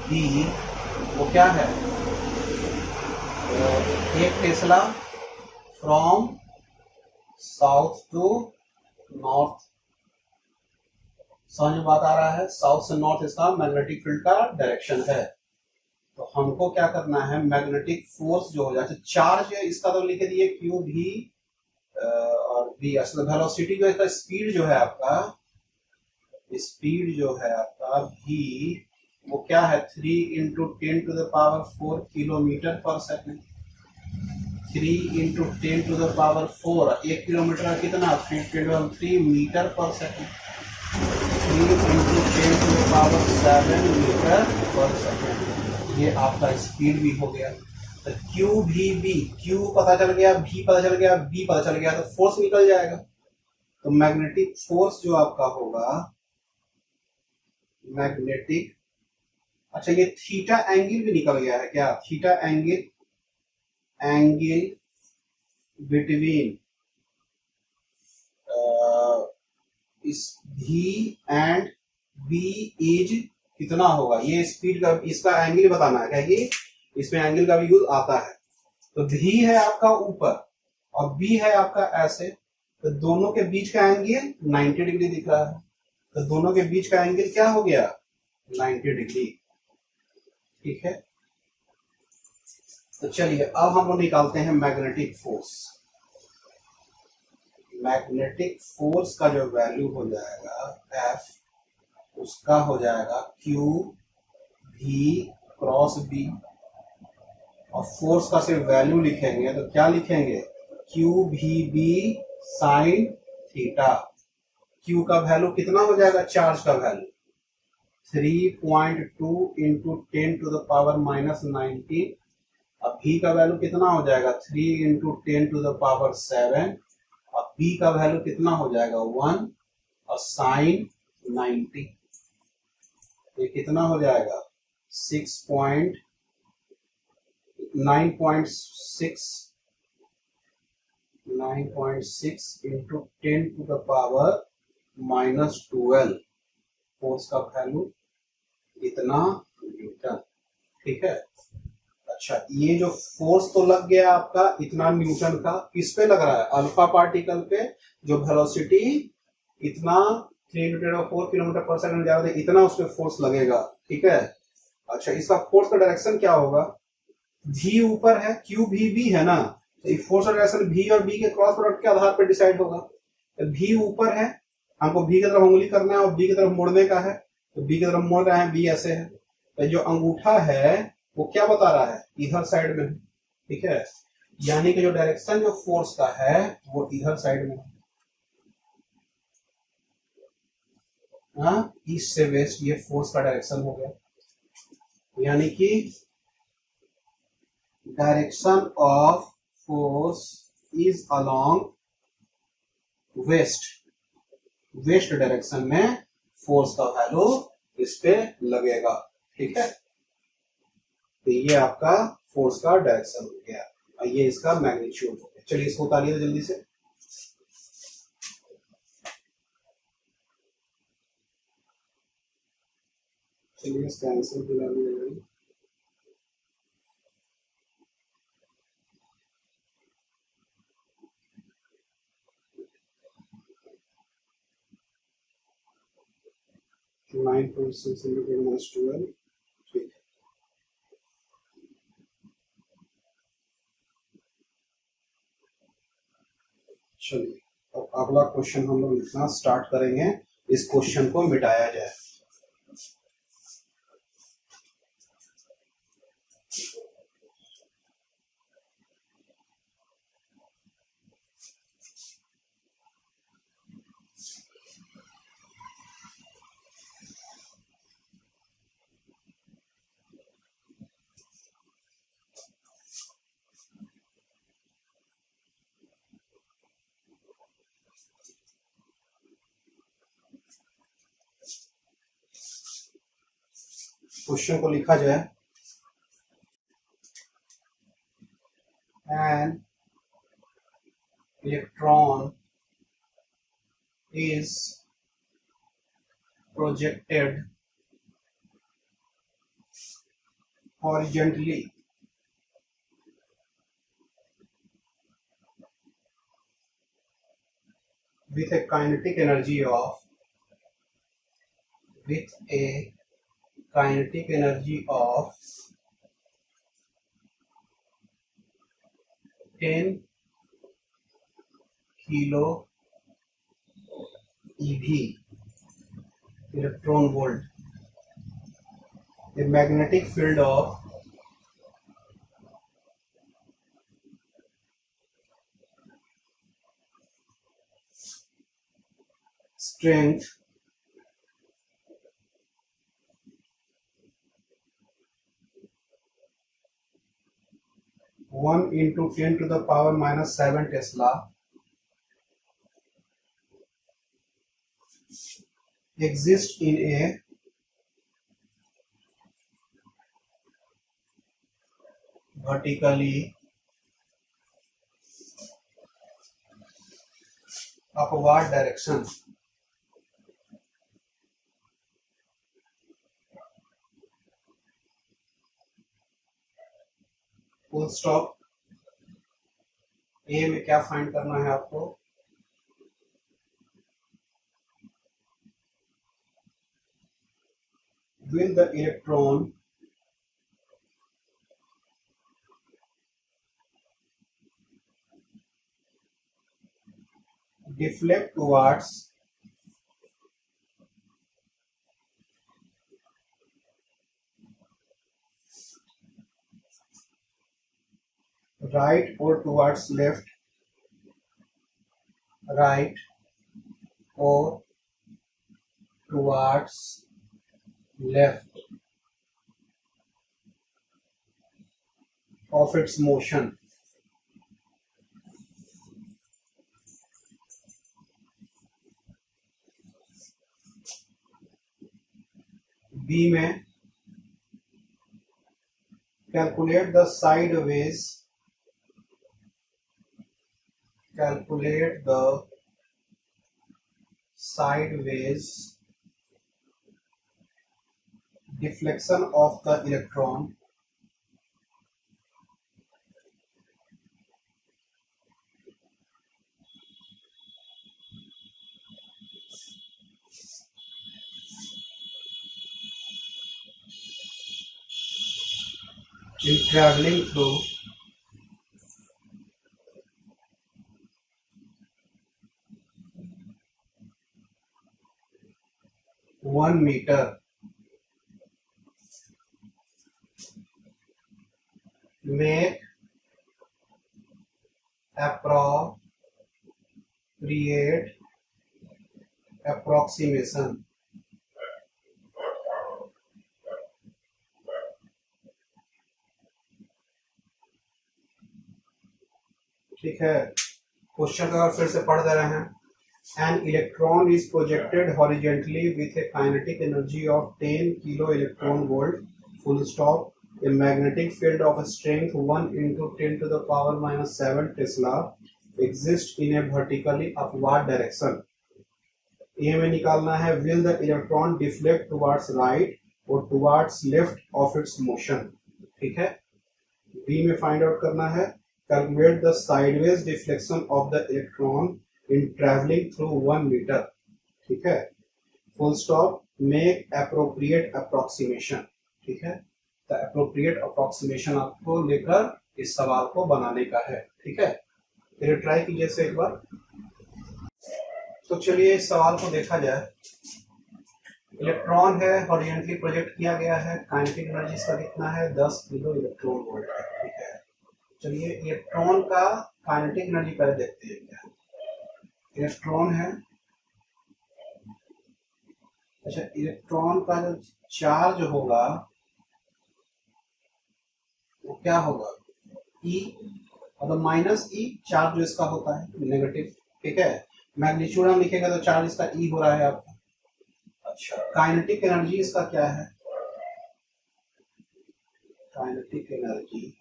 बी, वो क्या है, 1 tesla from south to north. समझ में बात आ रहा है, साउथ से नॉर्थ इसका मैग्नेटिक फील्ड का डायरेक्शन है। तो हमको क्या करना है, मैग्नेटिक फोर्स जो हो जाए, चार्ज है इसका तो लिख दिए क्यू भी और बी, असल वेलोसिटी जो है, स्पीड जो है आपका, स्पीड जो है आपका भी, वो क्या है 3 × 10⁴ किलोमीटर पर सेकेंड। 3 × 10⁴, 1 किलोमीटर का कितना, 3 मीटर पर सेकेंड। 3 × 10⁷ मीटर पर सेकेंड, ये आपका स्पीड भी हो गया। तो क्यू भी बी, क्यू पता चल गया, भी पता चल गया, बी पता चल गया, तो फोर्स निकल जाएगा। तो मैग्नेटिक फोर्स जो आपका होगा, मैग्नेटिक, अच्छा ये थीटा एंगल भी निकल गया है क्या, थीटा एंगल, एंगल बिटवीन इस भी एंड बी इज कितना होगा, ये स्पीड का, इसका एंगल बताना है क्या, ये इसमें एंगल का भी यूज आता है। तो भी है आपका ऊपर और बी है आपका ऐसे, तो दोनों के बीच का एंगल 90 डिग्री दिख रहा है, तो दोनों के बीच का एंगल क्या हो गया, 90 डिग्री, ठीक है। तो चलिए अब हम लोग निकालते हैं मैग्नेटिक फोर्स। मैग्नेटिक फोर्स का जो वैल्यू हो जाएगा एफ, उसका हो जाएगा क्यू भी क्रॉस बी, और फोर्स का सिर्फ वैल्यू लिखेंगे तो क्या लिखेंगे, Q v B sine theta. Q का वैल्यू कितना हो जाएगा, चार्ज का वैल्यू 3.2 × 10⁻⁻19। अब भी का वैल्यू कितना हो जाएगा, 3 × 10⁷, और बी का वैल्यू कितना हो जाएगा 1, और साइन 90, ये कितना हो जाएगा 9.6 × 10⁻12 फोर्स का वैल्यू इतना न्यूटन, ठीक है। अच्छा, ये जो फोर्स तो लग गया आपका इतना न्यूटन का, किस पे लग रहा है, अल्फा पार्टिकल पे, जो वेलोसिटी इतना 3 × 10⁴ किलोमीटर पर सेकंड जा रहा है, इतना उसमें फोर्स लगेगा, ठीक है। अच्छा, इसका फोर्स का डायरेक्शन क्या होगा, भी ऊपर है, क्यू भी बी है ना, तो फोर्स का डायरेक्शन भी और बी के क्रॉस प्रोडक्ट के आधार पर डिसाइड होगा। तो भी ऊपर है, हमको बी की तरफ उंगली करना है और बी की तरफ मोड़ने का है, तो बी की तरफ मोड़ रहे हैं, बी ऐसे है, तो जो अंगूठा है वो क्या बता रहा है, इधर साइड में, ठीक है। यानी कि जो डायरेक्शन जो फोर्स का है वो इधर साइड में, हाँ, ईस्ट से वेस्ट, ये फोर्स का डायरेक्शन हो गया। यानी कि direction of force is along west, west direction में फोर्स का वैल्यू इस पे लगेगा, ठीक है। तो ये आपका फोर्स का डायरेक्शन हो गया और ये इसका मैग्नीट्यूड हो गया। चलिए इसको उतारिए जल्दी से। चलिए इसका आंसर दिला दिया, 9.6 × 10⁻12, ठीक है। चलिए अब अगला क्वेश्चन हम लोग लिखना स्टार्ट करेंगे। इस क्वेश्चन को मिटाया जाए। क्वेश्चन को लिखा जाए। An electron is projected horizontally with a kinetic energy of 10 kilo eV electron volt, a magnetic field of strength 1 into 10 to the power minus 7 Tesla exists in a vertically upward direction. Full stop. A में क्या find करना है आपको? will the electron deflect towards right or towards left, right or towards left of its motion? B में calculate the sideways deflection of the electron in traveling through 1 meter. Make appropriate approximation. ठीक है, question का फिर से पढ़ दे रहे हैं। An electron is projected horizontally with a kinetic energy of 10 kilo electron volt, full stop. A magnetic field of strength 1 into 10 to the power minus 7 Tesla exists in a vertically upward direction. A में निकालना है will the electron deflect towards right or towards left of its motion. ठीक है। B में find out करना है calculate the sideways deflection of the electron in traveling through 1 meter. ठीक है। full stop. make appropriate approximation. ठीक है। the appropriate approximation आपको लेकर इस सवाल को बनाने का है। ठीक है, फिर ट्राई कीजिए से एक बार। तो चलिए इस सवाल को देखा जाए। इलेक्ट्रॉन है, हॉरिजॉन्टली प्रोजेक्ट किया गया है, काइनेटिक एनर्जी इसका कितना है 10 किलो इलेक्ट्रॉन वोल्ट है, ठीक है। चलिए इलेक्ट्रॉन का काइनेटिक एनर्जी पहले देखते हैं क्या। इलेक्ट्रॉन है, अच्छा इलेक्ट्रॉन का जो चार्ज होगा वो क्या होगा ई, मतलब माइनस ई, चार्ज जो इसका होता है नेगेटिव, ठीक है। मैग्नीट्यूड हम लिखेंगे तो चार्ज इसका ई हो रहा है आपका। अच्छा काइनेटिक एनर्जी इसका क्या है, काइनेटिक एनर्जी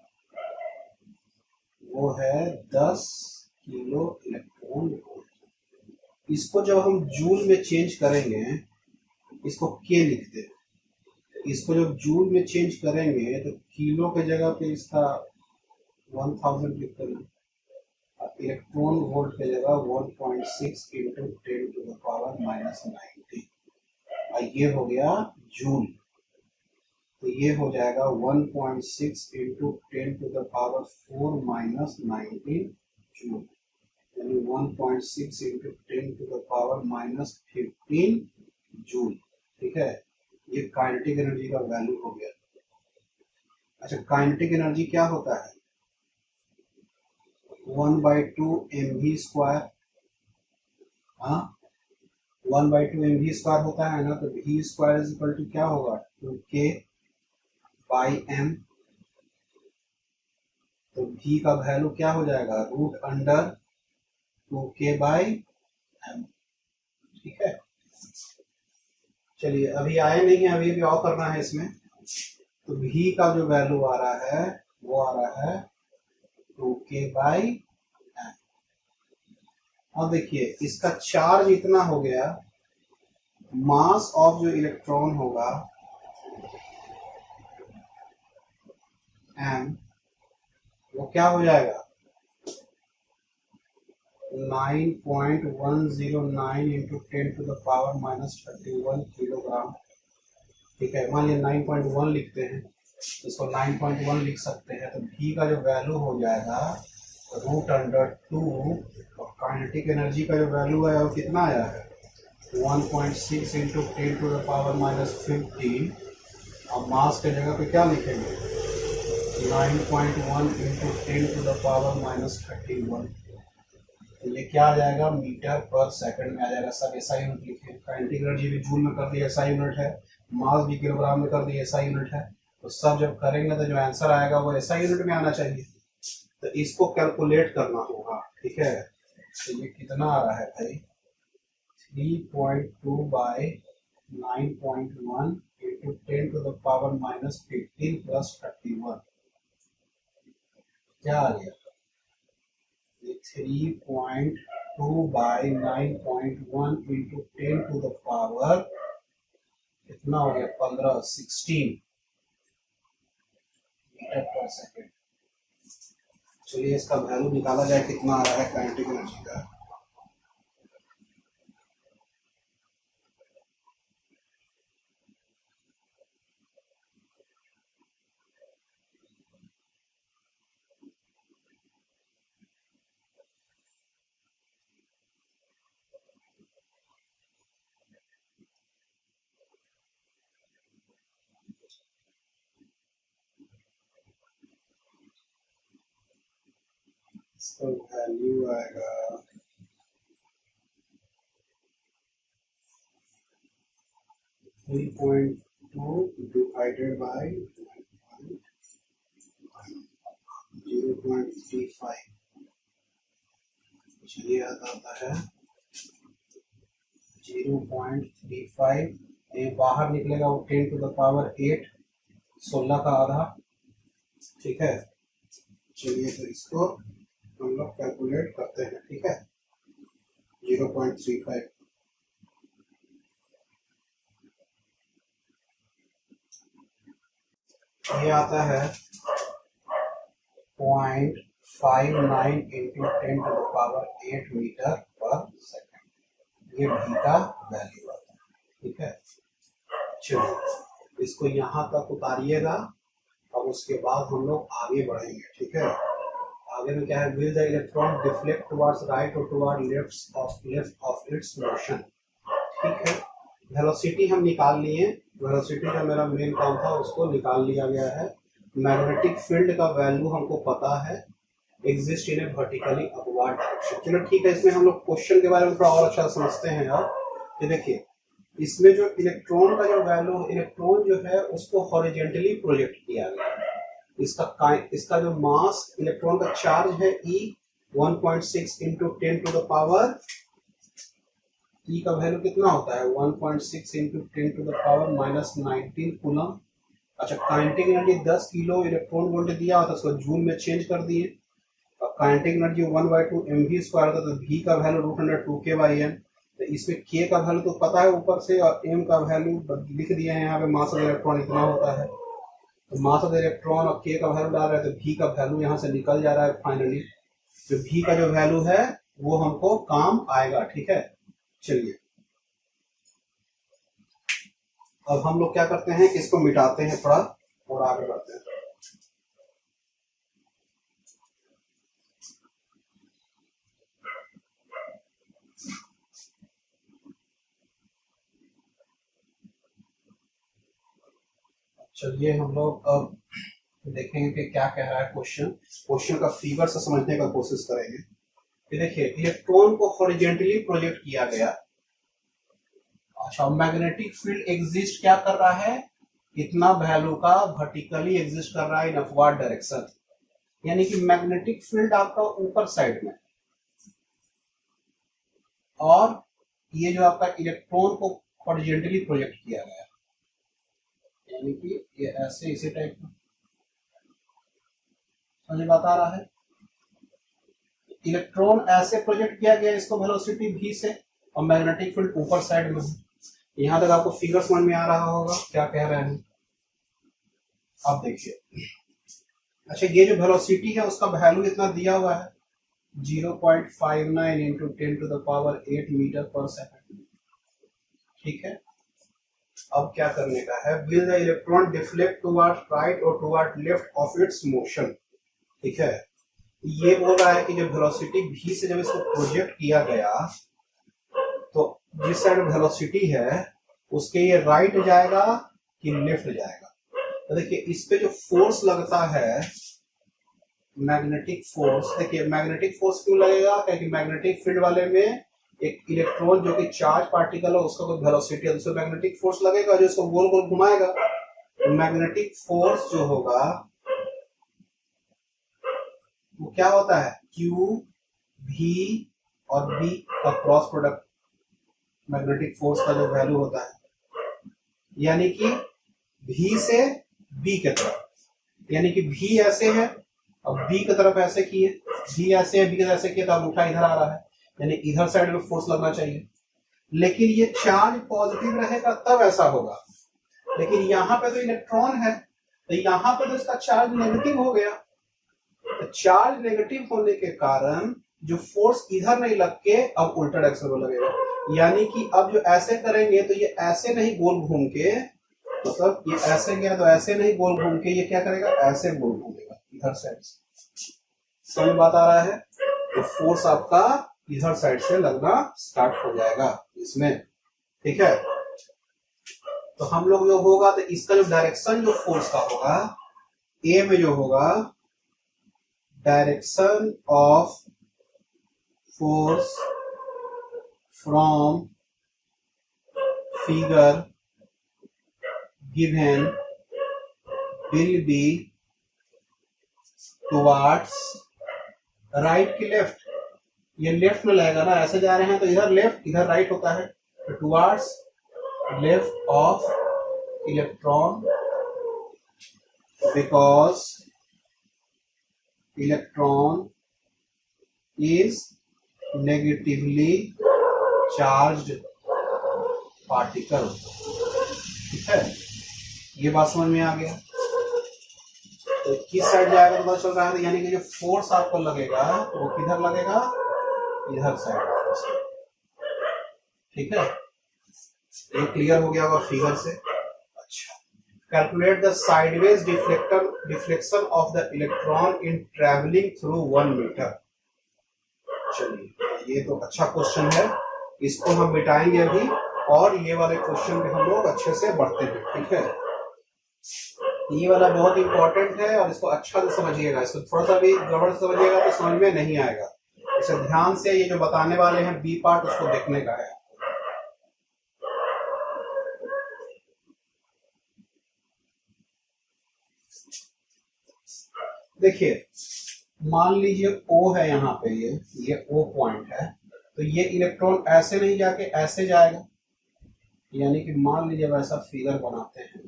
वो है 10 किलो इलेक्ट्रॉन वोल्ट। इसको जब हम जूल में चेंज करेंगे, इसको के लिखते हैं, इसको जब जूल में चेंज करेंगे तो किलो के जगह पे इसका 1000 लिखते हैं, इलेक्ट्रॉन वोल्ट के जगह 1.6 इंटू 10 टू द पावर -90, और ये हो गया जूल। तो ये हो जाएगा 1.6 into 10 to the power 4 -19 joule, यानी 1.6 into 10 to the power -15 joule, ठीक है। ये काइनेटिक एनर्जी का वैल्यू हो गया। अच्छा काइनेटिक एनर्जी क्या होता है, 1/2 mv², हाँ 1/2 mv² होता है ना, तो v² इज इक्वल टू क्या होगा 2k/m। तो v का वैल्यू क्या हो जाएगा √2k/m, ठीक है। चलिए अभी आए नहीं है, अभी और करना है इसमें। तो v का जो वैल्यू आ रहा है वो आ रहा है 2k/m। अब देखिए इसका चार्ज इतना हो गया, मास ऑफ जो इलेक्ट्रॉन होगा m, वो क्या हो जाएगा 9.109 into 10 to the power -31 kilogram, ठीक है। मान लिया 9.1 लिखते हैं, इसको 9.1 लिख सकते हैं। तो v का जो वैल्यू हो जाएगा √2, और काइनेटिक एनर्जी का जो वैल्यू है वो कितना आया है 1.6 इंटू 10 टू द पावर -15, और मास के जगह पे क्या लिखेंगे 9.1 इंटू 10 टू द पावर -31। तो ये क्या आ जाएगा मीटर पर सेकंड में आ जाएगा। सब एसआई यूनिट लिखे, काइनेटिक एनर्जी भी जूल में कर दिया एसआई यूनिट है, मास भी किलोग्राम में कर दिया एसआई यूनिट है। तो सब जब करेंगे तो जो आंसर आएगा वो एसआई यूनिट में आना चाहिए। तो इसको कैलकुलेट करना होगा, ठीक है। तो ये कितना आ रहा है भाई 3.2/9.1 into 10 to the power -15 plus 31, क्या आ गया 3.2/9.1 इंटू 10 टू द पावर कितना हो गया 16 मीटर पर सेकेंड। चलिए इसका वैल्यू निकाला जाए कितना आ रहा है काइनेटिक एनर्जी का। इसका वैल्यू आएगा 3.2 डिवाइडेड बाय 0.35, चलिए आता है 0.35, ये बाहर निकलेगा वो 10 टू द पावर 8, 16 का आधा, ठीक है। चलिए तो इसको हम लोग कैलकुलेट करते हैं, ठीक है। 0.35 ये आता है 0.59 into 10 to the power 8 metre पर सेकेंड, ये भी का वैल्यू आता है, ठीक है। चलिए इसको यहाँ तक उतारिएगा और उसके बाद हम लोग आगे बढ़ेंगे, ठीक है। आगे में क्या है, will the electron deflect towards right और toward left of its motion. ठीक है, वेलोसिटी हम निकाल लिए, वेलोसिटी जो मेरा मेन काम था उसको निकाल लिया गया है। मैग्नेटिक फील्ड का वैल्यू हमको पता है, exist in A vertically upward direction. चलो ठीक है, इसमें हम लोग क्वेश्चन के बारे में थोड़ा और अच्छा समझते हैं यार। ये देखिए, इसमें जो इलेक्ट्रॉन का जो वैल्यू, इलेक्ट्रॉन जो है उसको हॉरिजेंटली प्रोजेक्ट किया गया है। इसका जो मास, इलेक्ट्रॉन का चार्ज है E 1.6 into 10 to the power, E का वैल्यू कितना होता है 1.6 into 10 to the power -19 coulomb. अच्छा, kinetic energy 10 kilo electron volt दिया होता है, उसको जूल में चेंज कर दिए। और काइनेटिक एनर्जी 1/2 mv² होता है, तो v का वैल्यू √2k/m। तो इसमें k का वैल्यू तो पता है ऊपर से, और m का वैल्यू लिख दिए हैं यहाँ पे, मास ऑफ इलेक्ट्रॉन इतना होता है। तो मास ऑफ इलेक्ट्रॉन और k का वैल्यू डाल रहे हैं, तो v का वैल्यू यहाँ से निकल जा रहा है फाइनली। जो v का जो वैल्यू है वो हमको काम आएगा। ठीक है, चलिए अब हम लोग क्या करते हैं कि इसको मिटाते हैं थोड़ा और आगे बढ़ते हैं। चलिए हम लोग अब देखेंगे कि क्या कह रहा है क्वेश्चन का फिगर से समझने का कोशिश करेंगे। कि देखिए, इलेक्ट्रॉन को हॉरिजेंटली प्रोजेक्ट किया गया। अच्छा, मैग्नेटिक फील्ड एग्जिस्ट क्या कर रहा है, इतना वैल्यू का वर्टिकली एग्जिस्ट कर रहा है इन अपवर्ड डायरेक्शन। यानी कि मैग्नेटिक फील्ड आपका ऊपर साइड में, और ये जो आपका इलेक्ट्रॉन को हॉरिजेंटली प्रोजेक्ट किया गया, यानी कि ये ऐसे इसी टाइप का, समझ बात आ रहा है। इलेक्ट्रॉन ऐसे प्रोजेक्ट किया गया, इसको वेलोसिटी v से, और मैग्नेटिक फील्ड ऊपर साइड में है। यहां तक आपको फिगर समझ में आ रहा होगा क्या कह रहे हैं। अब देखिए, अच्छा ये जो वेलोसिटी है उसका वैल्यू इतना दिया हुआ है 0.59 into 10 to the power 8 metre पर सेकंड। ठीक है, अब क्या करने का है, will the electron deflect toward right और toward left of its motion. ठीक है, ये बोल रहा है कि जब वेलोसिटी v से जब इसको प्रोजेक्ट किया गया, तो जिस साइड वेलोसिटी है उसके ये राइट जाएगा कि लेफ्ट जाएगा। तो देखिए, इस पे जो फोर्स लगता है मैग्नेटिक फोर्स, देखिए मैग्नेटिक फोर्स क्यों लगेगा, क्योंकि मैग्नेटिक फील्ड वाले में एक इलेक्ट्रॉन जो कि चार्ज पार्टिकल है उसका कोई वेलोसिटी है, उससे मैग्नेटिक फोर्स लगेगा जो इसको गोल गोल घुमाएगा। तो मैग्नेटिक फोर्स जो होगा वो क्या होता है, Q V और B का क्रॉस प्रोडक्ट मैग्नेटिक फोर्स का जो वैल्यू होता है। यानी कि V से B के तरफ, यानी कि V ऐसे है और B की तरफ ऐसे किए, V ऐसे है B की तरफ ऐसे किए, तो अंगूठा इधर आ रहा है, यानी इधर साइड में फोर्स लगना चाहिए। लेकिन ये चार्ज पॉजिटिव रहेगा तब ऐसा होगा, लेकिन यहाँ पे तो इलेक्ट्रॉन है, तो यहाँ पे तो इसका चार्ज नेगेटिव हो गया। तो चार्ज नेगेटिव होने के कारण जो फोर्स इधर नहीं लग के अब उल्टा डायरेक्शन में लगेगा। यानी कि अब जो ऐसे करेंगे तो ये ऐसे नहीं गोल घूम के, मतलब ये ऐसे गया तो ऐसे नहीं गोल घूम के, ये क्या करेगा, ऐसे गोल घूमेगा इधर साइड से। समझ बात आ रहा है। तो फोर्स आपका इधर साइड से लगना स्टार्ट हो जाएगा इसमें। ठीक है, तो हम लोग जो होगा, तो इसका जो डायरेक्शन जो फोर्स का होगा, ए में जो होगा direction of force from figure given will be towards right की लेफ्ट। ये लेफ्ट में लगेगा ना, ऐसे जा रहे हैं तो इधर लेफ्ट इधर राइट होता है, तो towards left of electron, because electron is negatively charged particle। ठीक है, ये बात समझ में आ गया। तो किस साइड जाएगा पता चल रहा है, यानी कि जो फोर्स आपको लगेगा वो किधर लगेगा, इधर साइड। ठीक है, ये क्लियर हो गया होगा फिगर से। अच्छा, calculate the sideways deflection of the electron in travelling through 1 metre. चलिए, ये तो अच्छा क्वेश्चन है, इसको हम मिटाएंगे अभी, और ये वाले क्वेश्चन में हम लोग अच्छे से बढ़ते हैं। ठीक है, ये वाला बहुत इंपॉर्टेंट है और इसको अच्छा से समझिएगा। इसको थोड़ा सा भी गड़बड़ से समझिएगा तो समझ में नहीं आएगा। इसे ध्यान से ये जो बताने वाले हैं बी पार्ट, उसको देखने का है। देखिए, मान लीजिए O है यहाँ पे, ये O पॉइंट है, तो ये इलेक्ट्रॉन ऐसे नहीं जाके ऐसे जाएगा। यानी कि मान लीजिए वैसा फिगर बनाते हैं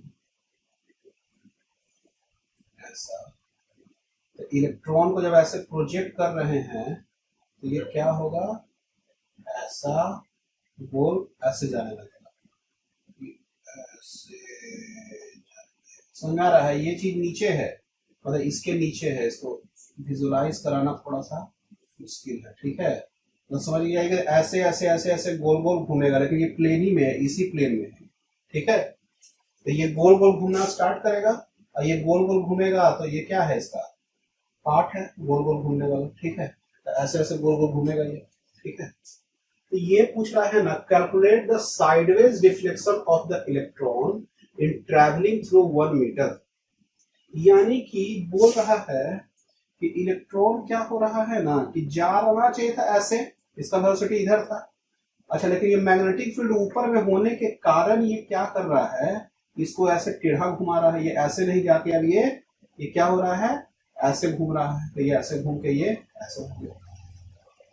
ऐसा, तो इलेक्ट्रॉन को जब ऐसे प्रोजेक्ट कर रहे हैं तो ये क्या होगा, ऐसा गोल ऐसे जाने लगेगा, ऐसे समझ आ रहा है। ये चीज नीचे है, मतलब इसके नीचे है, इसको विजुलाइज कराना थोड़ा सा मुश्किल है। ठीक है, तो समझ गया कि ऐसे ऐसे ऐसे ऐसे गोल गोल घूमेगा, लेकिन ये प्लेन ही में है, इसी प्लेन में है। ठीक है, तो ये गोल गोल घूमना स्टार्ट करेगा, और ये गोल गोल घूमेगा, तो ये क्या है, इसका पार्ट है गोल गोल घूमने वाला। ठीक है, तो ऐसे ऐसे गोल गोल घूमेगा ये। ठीक है, तो ये पूछ रहा है ना, calculate the sideways deflection of the electron in travelling through 1 metre. यानी कि बोल रहा है कि इलेक्ट्रॉन क्या हो रहा है ना, कि जाना चाहिए था ऐसे, इसका वेलोसिटी इधर था। अच्छा, लेकिन ये मैग्नेटिक फील्ड ऊपर में होने के कारण ये क्या कर रहा है, इसको ऐसे टेढ़ा घुमा रहा है। ये ऐसे नहीं जाके अब ये क्या हो रहा है, ऐसे घूम रहा है। तो ये ऐसे घूम के ये ऐसे घूम रहा है।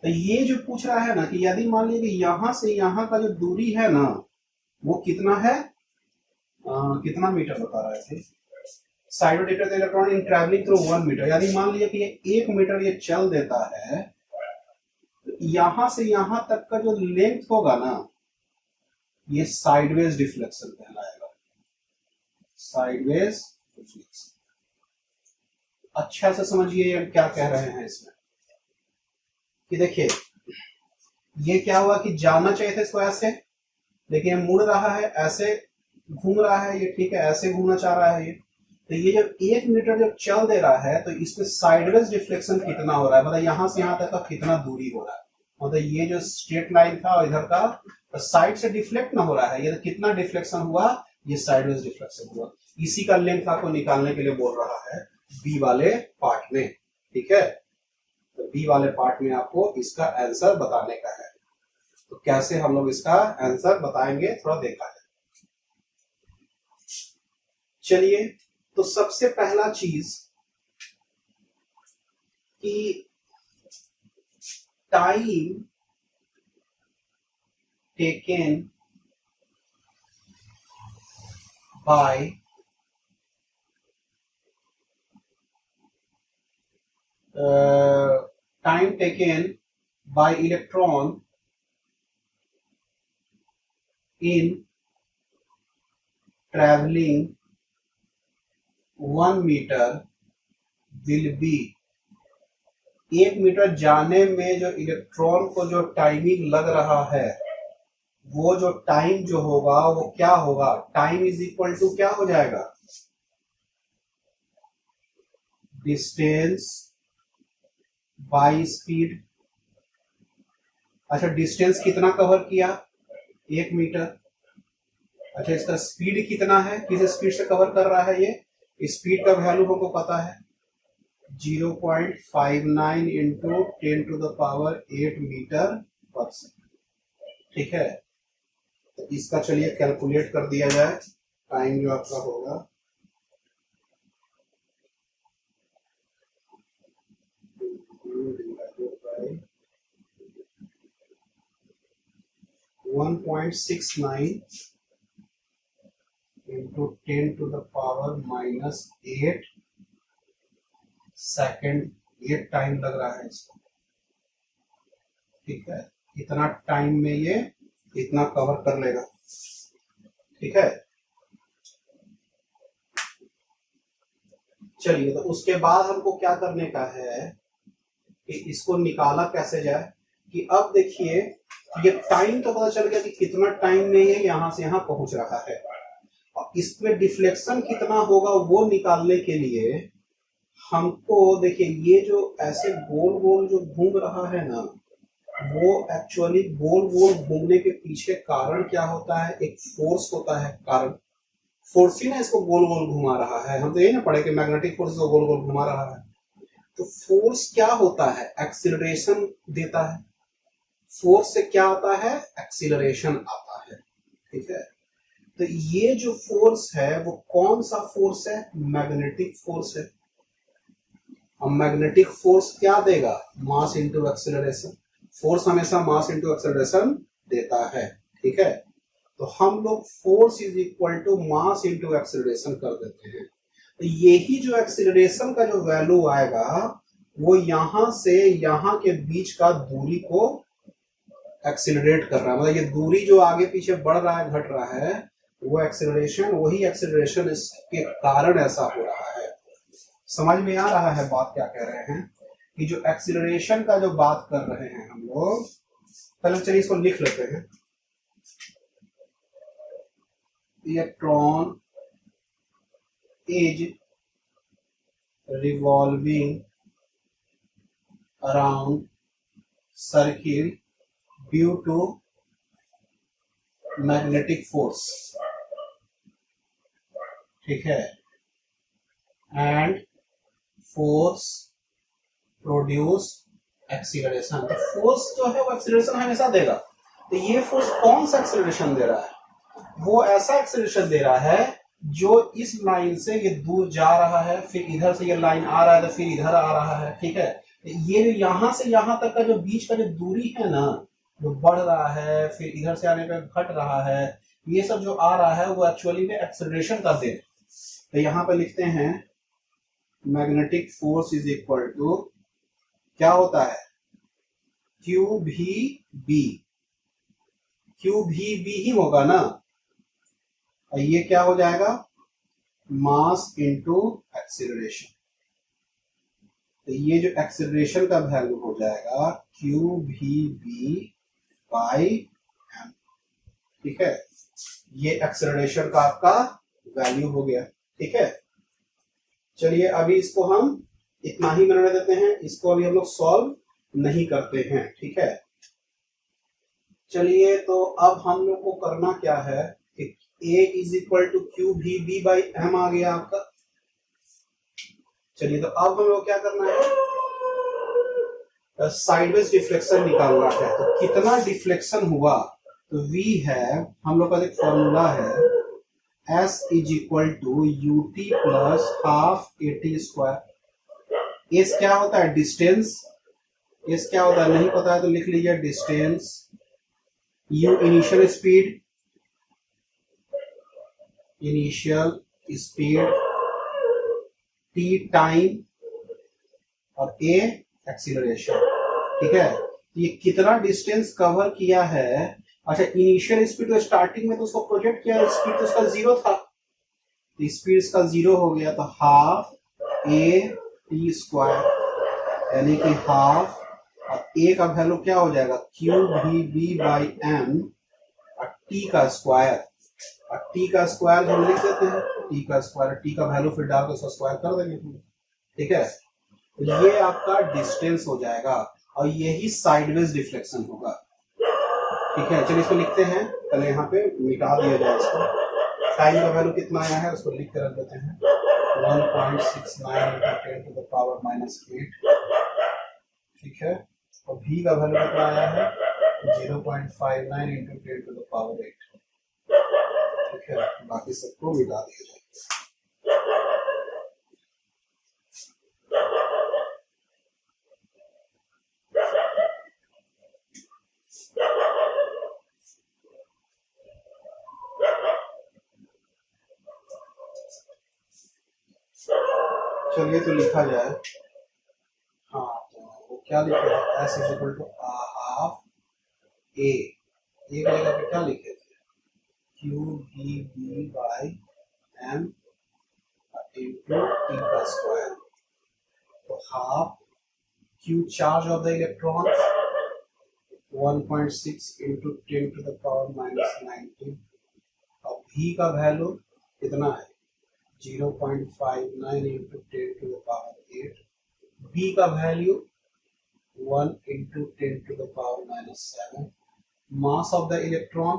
तो ये जो पूछ रहा है ना, कि यदि मान लीजिए कि यहां से यहां का जो दूरी है ना, वो कितना है, कितना मीटर बता रहा है, side electron in travelling through 1 metre. यदि मान लीजिए कि ये 1 मीटर ये चल देता है, तो यहां से यहां तक का जो लेंथ होगा ना, ये साइडवेज डिफ्लेक्शन कहलाएगा, साइडवेज डिफ्लेक्शन। अच्छा से समझिए ये क्या कह रहे हैं इसमें, कि देखिए ये क्या हुआ कि जाना चाहिए था इसको ऐसे, लेकिन मुड़ रहा है, ऐसे घूम रहा है ये। ठीक है, ऐसे घूमना चाह रहा है ये। तो ये जब 1 मीटर जब चल दे रहा है, तो इसमें साइडवेज डिफ्लेक्शन कितना हो रहा है, मतलब यहां से यहां तक का कितना दूरी हो रहा है। मतलब ये जो स्ट्रेट लाइन था और इधर का, तो साइड से डिफ्लेक्ट ना हो रहा है, ये कितना डिफ्लेक्शन हुआ, ये साइडवेज डिफ्लेक्शन हुआ। इसी का लेंथ आपको निकालने के लिए बोल रहा है बी वाले पार्ट में। ठीक है, तो बी वाले पार्ट में आपको इसका आंसर बताने का है। तो कैसे हम लोग इसका आंसर बताएंगे, थोड़ा देखा है। चलिए, तो सबसे पहला चीज कि time taken by time taken by electron in travelling 1 metre will be. 1 metre जाने में जो इलेक्ट्रॉन को जो टाइमिंग लग रहा है, वो जो टाइम जो होगा वो क्या होगा, टाइम इज इक्वल टू क्या हो जाएगा, डिस्टेंस बाय स्पीड। अच्छा, डिस्टेंस कितना कवर किया, 1 मीटर। अच्छा, इसका स्पीड कितना है, किस स्पीड से कवर कर रहा है ये, स्पीड का वैल्यू हमको पता है 0.59 इंटू 10⁸ मीटर पर सेकेंड। ठीक है, तो इसका चलिए कैलकुलेट कर दिया जाए। टाइम जो आपका होगा 1.69 इंटू 10⁻⁻8 सेकेंड, ये टाइम लग रहा है इसको। ठीक है, इतना टाइम में ये इतना कवर कर लेगा। ठीक है, चलिए, तो उसके बाद हमको क्या करने का है कि इसको निकाला कैसे जाए, कि अब देखिए ये टाइम तो पता चल गया कि कितना टाइम में ये यहां से यहां पहुंच रहा है। और इसमें डिफ्लेक्शन कितना होगा वो निकालने के लिए हमको देखिए ये जो ऐसे गोल गोल जो घूम रहा है ना, वो एक्चुअली गोल गोल घूमने के पीछे कारण क्या होता है, एक फोर्स होता है कारण, फोर्स ही ना इसको गोल गोल घुमा रहा है। हम तो ये ना पढ़े कि मैग्नेटिक फोर्स को गोल गोल घुमा रहा है। तो फोर्स क्या होता है, एक्सीलरेशन देता है। फोर्स से क्या आता है, एक्सीलरेशन आता है, ठीक है। तो ये जो फोर्स है वो कौन सा फोर्स है, मैग्नेटिक फोर्स है। और मैग्नेटिक फोर्स क्या देगा, मास इंटू एक्सीलरेशन। फोर्स हमेशा मास इंटू एक्सीलरेशन देता है, ठीक है। तो हम लोग force is equal to mass into acceleration कर देते हैं। तो यही जो एक्सीलरेशन का जो वैल्यू आएगा वो यहां से यहां के बीच का दूरी को एक्सीलरेट कर रहा है, मतलब ये दूरी जो आगे पीछे बढ़ रहा है घट रहा है, वो एक्सीलरेशन, वही एक्सीलरेशन इसके कारण ऐसा हो रहा है। समझ में आ रहा है बात क्या कह रहे हैं, कि जो एक्सीलरेशन का जो बात कर रहे हैं हम लोग, पहले चलिए इसको लिख लेते हैं। Electron is revolving around circle due to magnetic force, ठीक है, एंड फोर्स प्रोड्यूस एक्सीलरेशन। तो फोर्स जो है वो एक्सीलरेशन हमेशा देगा। तो ये फोर्स कौन सा एक्सीलरेशन दे रहा है, वो ऐसा एक्सीलरेशन दे रहा है जो इस लाइन से ये दूर जा रहा है, फिर इधर से ये लाइन आ रहा है, तो फिर इधर आ रहा है, ठीक है। ये यहां से यहां तक का जो बीच का जो दूरी है ना, जो बढ़ रहा है फिर इधर से आने पे घट रहा है, ये सब जो आ रहा है वो एक्चुअली में एक्सीलरेशन का दे। तो यहां पे लिखते हैं magnetic force is equal to क्या होता है, q v B, q v B ही होगा ना, और ये क्या हो जाएगा, मास इंटू एक्सीलरेशन। तो ये जो एक्सीलरेशन का वैल्यू हो जाएगा Q v B by M, ठीक है। ये एक्सीलरेशन का आपका वैल्यू हो गया, ठीक है। चलिए अभी इसको हम इतना ही बनाने देते हैं, इसको अभी हम लोग सॉल्व नहीं करते हैं, ठीक है। चलिए तो अब हम लोग को करना क्या है कि A is equal to q v B by m आ गया आपका। चलिए तो अब हम लोग क्या करना है, साइडवेज डिफ्लेक्शन निकालना है। तो कितना डिफ्लेक्शन हुआ, तो V है, हम लोग का एक फॉर्मूला है S is equal to u t plus half a t square. S क्या होता है, डिस्टेंस, एस क्या होता है नहीं पता है तो लिख लीजिए distance, you initial speed, initial speed, T time, और ए एक्सीलरेशन, ठीक है। ये कितना डिस्टेंस कवर किया है, अच्छा इनिशियल स्पीड तो स्टार्टिंग में तो उसको प्रोजेक्ट किया, स्पीड तो उसका 0 था, तो स्पीड इसका 0 हो गया, तो हाफ ए टी स्क्वायर, यानी कि हाफ, और ए का वैल्यू क्या हो जाएगा, Q v B by M, और टी का स्क्वायर, और टी का स्क्वायर हम लिख देते हैं, टी का स्क्वायर, टी का वैल्यू फिर डाल के उसका स्क्वायर कर देंगे, ठीक है। तो ये आपका डिस्टेंस हो जाएगा, और यही साइडवेज डिफ्लेक्शन होगा, ठीक है। चलिए इसको लिखते हैं, पहले यहाँ पे मिटा दिया जाए इसको। टाइम का वैल्यू कितना आया है उसको लिख कर रख देते हैं, 1.69 × 10⁻⁸, ठीक है। और भी का वैल्यू कितना आया है, 0.59 × 10⁸, ठीक है। बाकी सबको मिटा दिया जाए। चलिए तो लिखा जाए, हाँ तो वो क्या लिखे थे, S is equal to half A का जगह पे क्या लिखे थे, Q B B by M into T का स्क्वायर। तो half Q charge of the electron 1.6 × 10⁻⁹, और भी का वैल्यू कितना है 0.59 into 10 to the power 8, B का value 1 into 10 to the power -7, mass of the electron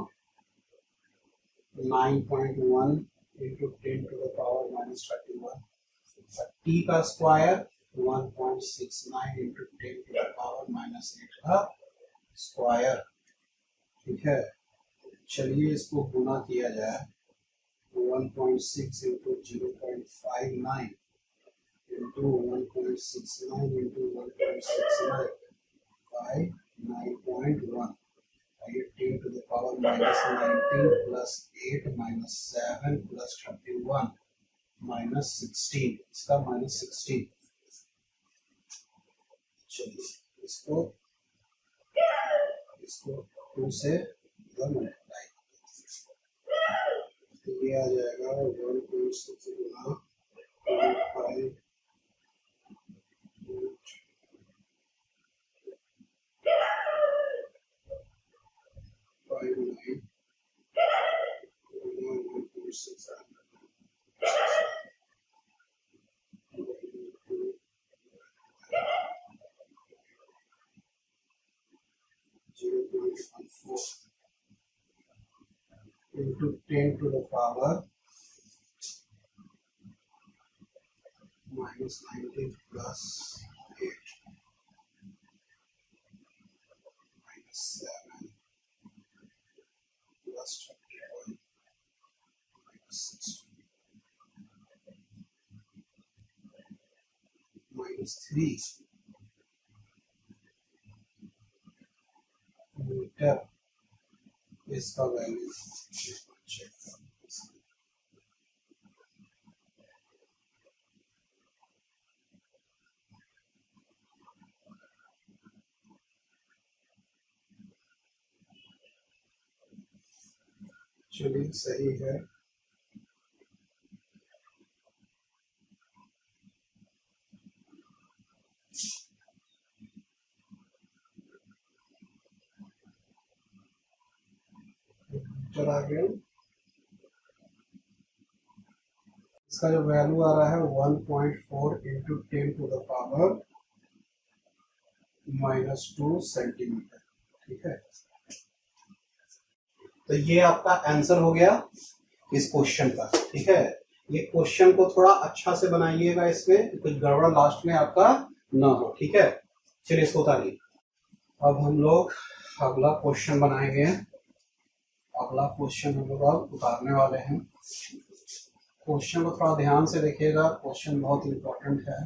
9.1 into 10 to the power -31, T का square 1.69 into 10 to the power -8 का square. ठीक है, चलिए इसको गुना किया जाए 1.6 into 0.59 into 1.69 into 1.69 by 9.1, 10 to the power -19 plus 8 minus 7 plus 31 minus 16, इसका -16। चलिए इसको 2 से मल्टीप्लाई, तो ये आ जाएगा 1.6 गुना 0.5 59 1.6 0.14 into 10 to the power -19 plus 8 minus 7 plus 21 minus 16 minus 3 metre, इसका वैल्यू चेक कर। चलिए सही है, मीटर आ गया। इसका जो वैल्यू आ रहा है 1.4 into 10 to the power -2 centimetre. ठीक है, तो ये आपका आंसर हो गया इस क्वेश्चन का। ठीक है, ये क्वेश्चन को थोड़ा अच्छा से बनाइएगा, इसमें कुछ गड़बड़ लास्ट में आपका ना हो। ठीक है, चलिए इसको उतारिए। अब हम लोग अगला क्वेश्चन बनाएंगे। अगला क्वेश्चन हम लोग अब उतारने वाले हैं। क्वेश्चन को थोड़ा ध्यान से देखिएगा, क्वेश्चन बहुत इंपॉर्टेंट है।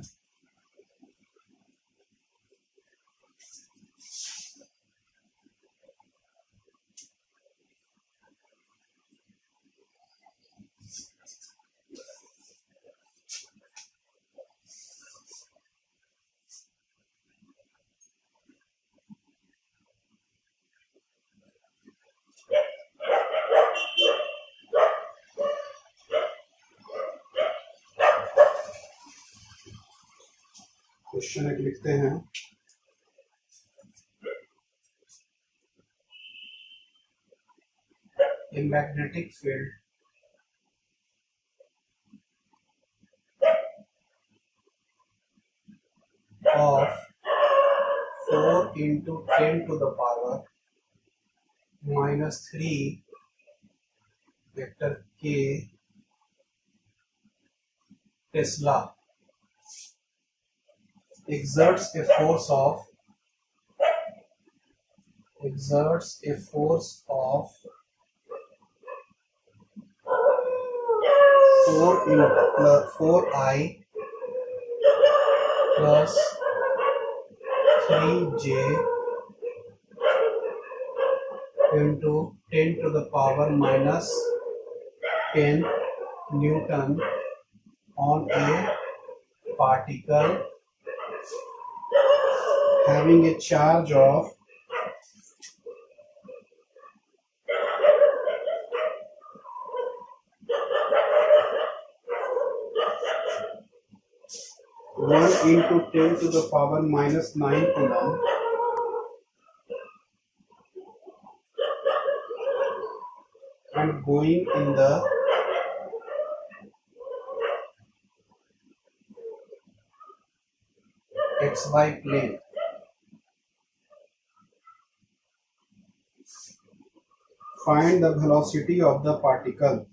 क्वेश्चन एक लिखते हैं, a magnetic field of 4 into 10 to the power -3 vector k Tesla exerts a force of 4I plus 3j into 10 to the power -10 Newton on a particle having a charge of 1 into 10 to the power -9 coulomb and going in the xy plane. Find the velocity of the particle.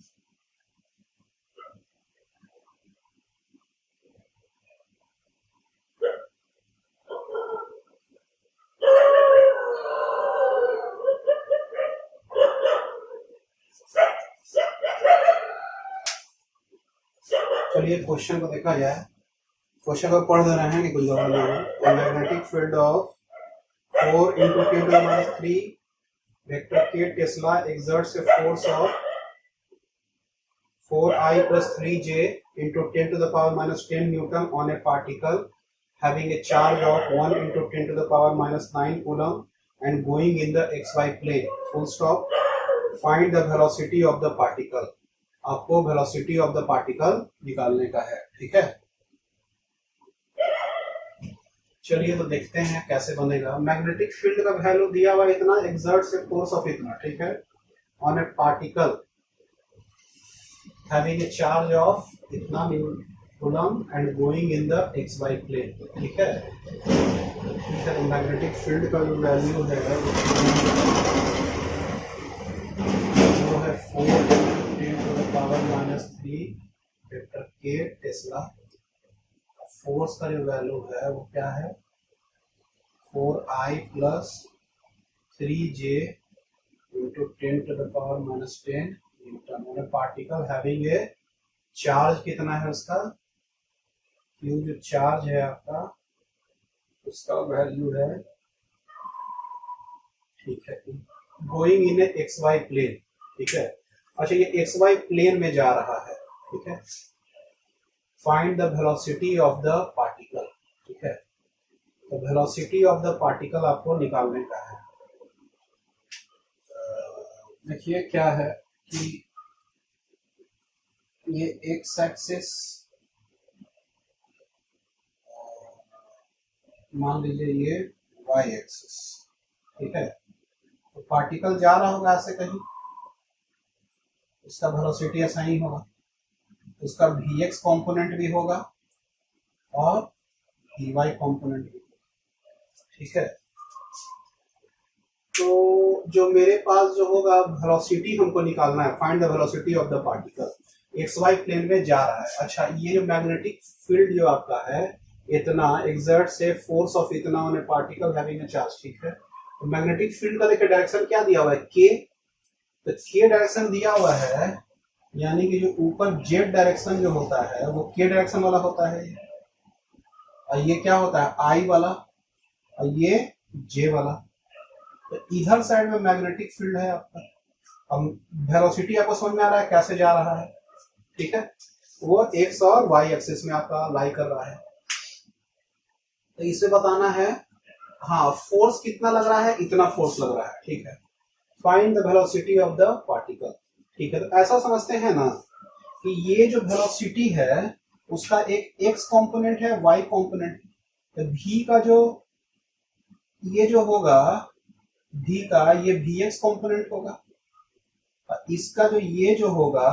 चलिए question को देखा जाए। Question को पढ़ दे रहे हैं कि कुछ जवाब नहीं है। Magnetic field of 4 into 10 to the minus 3 vector k Tesla exerts a force of 4I plus 3j into 10 to the power minus 10 Newton on a particle having a charge of 1 into 10 to the power minus 9 coulomb and going in the xy plane. Full stop. Find the velocity of the particle. आपको velocity of the particle निकालने का है, ठीक है। चलिए तो देखते हैं कैसे बनेगा। मैग्नेटिक फील्ड का वैल्यू दिया हुआ इतना, एक्सर्ट से फोर्स ऑफ इतना, ठीक है, on a particle having a charge of इतना coulomb and going in the X Y plane, ठीक है। ठीक है, मैग्नेटिक फील्ड का जो वैल्यू है वो है 4 पावर -3 वेक्टर के टेस्ला। फोर्स का जो वैल्यू है वो क्या है, 4I plus 3j into 10 to the power minus 10 Newton on a particle having a charge. कितना है उसका, Q जो चार्ज है आपका उसका वैल्यू है, ठीक है, going in a X Y plane, ठीक है। अच्छा, ये एक्स वाई प्लेन में जा रहा है, ठीक है। Find the velocity of the particle, ठीक है। तो वेलोसिटी ऑफ द पार्टिकल आपको निकालने का है। देखिए क्या है कि ये एक्स एक्सिस मान लीजिए, ये वाई एक्सिस, ठीक है। तो पार्टिकल जा रहा होगा ऐसे कहीं, उसका वेलोसिटी ऐसा ही होगा, उसका vx कंपोनेंट भी होगा और vy कंपोनेंट भी, ठीक है। तो जो मेरे पास जो होगा वेलोसिटी हमको निकालना है, find the velocity of the particle, X Y plane में जा रहा है। अच्छा, ये जो मैग्नेटिक फील्ड जो आपका है इतना, एक्सर्ट से फोर्स ऑफ इतना on a particle having a charge, ठीक है। तो मैग्नेटिक फील्ड का देखिए डायरेक्शन क्या दिया हुआ है, के, तो के डायरेक्शन दिया हुआ है, यानी कि जो ऊपर जेड डायरेक्शन जो होता है वो के डायरेक्शन वाला होता है, और ये क्या होता है, आई वाला, और ये जे वाला। तो इधर साइड में मैग्नेटिक फील्ड है आपका। अब वेलोसिटी आपको समझ में आ रहा है कैसे जा रहा है, ठीक है। वो एक्स और वाई एक्सिस में आपका लाई कर रहा है। तो इसे बताना है, हाँ, फोर्स कितना लग रहा है, इतना फोर्स लग रहा है, ठीक है। Find the velocity of the particle, ठीक है। तो ऐसा समझते हैं ना कि ये जो वेलोसिटी है उसका एक एक्स कंपोनेंट है, वाई कंपोनेंट। तो v का जो ये जो होगा, v का ये vx कंपोनेंट होगा, और इसका जो ये जो होगा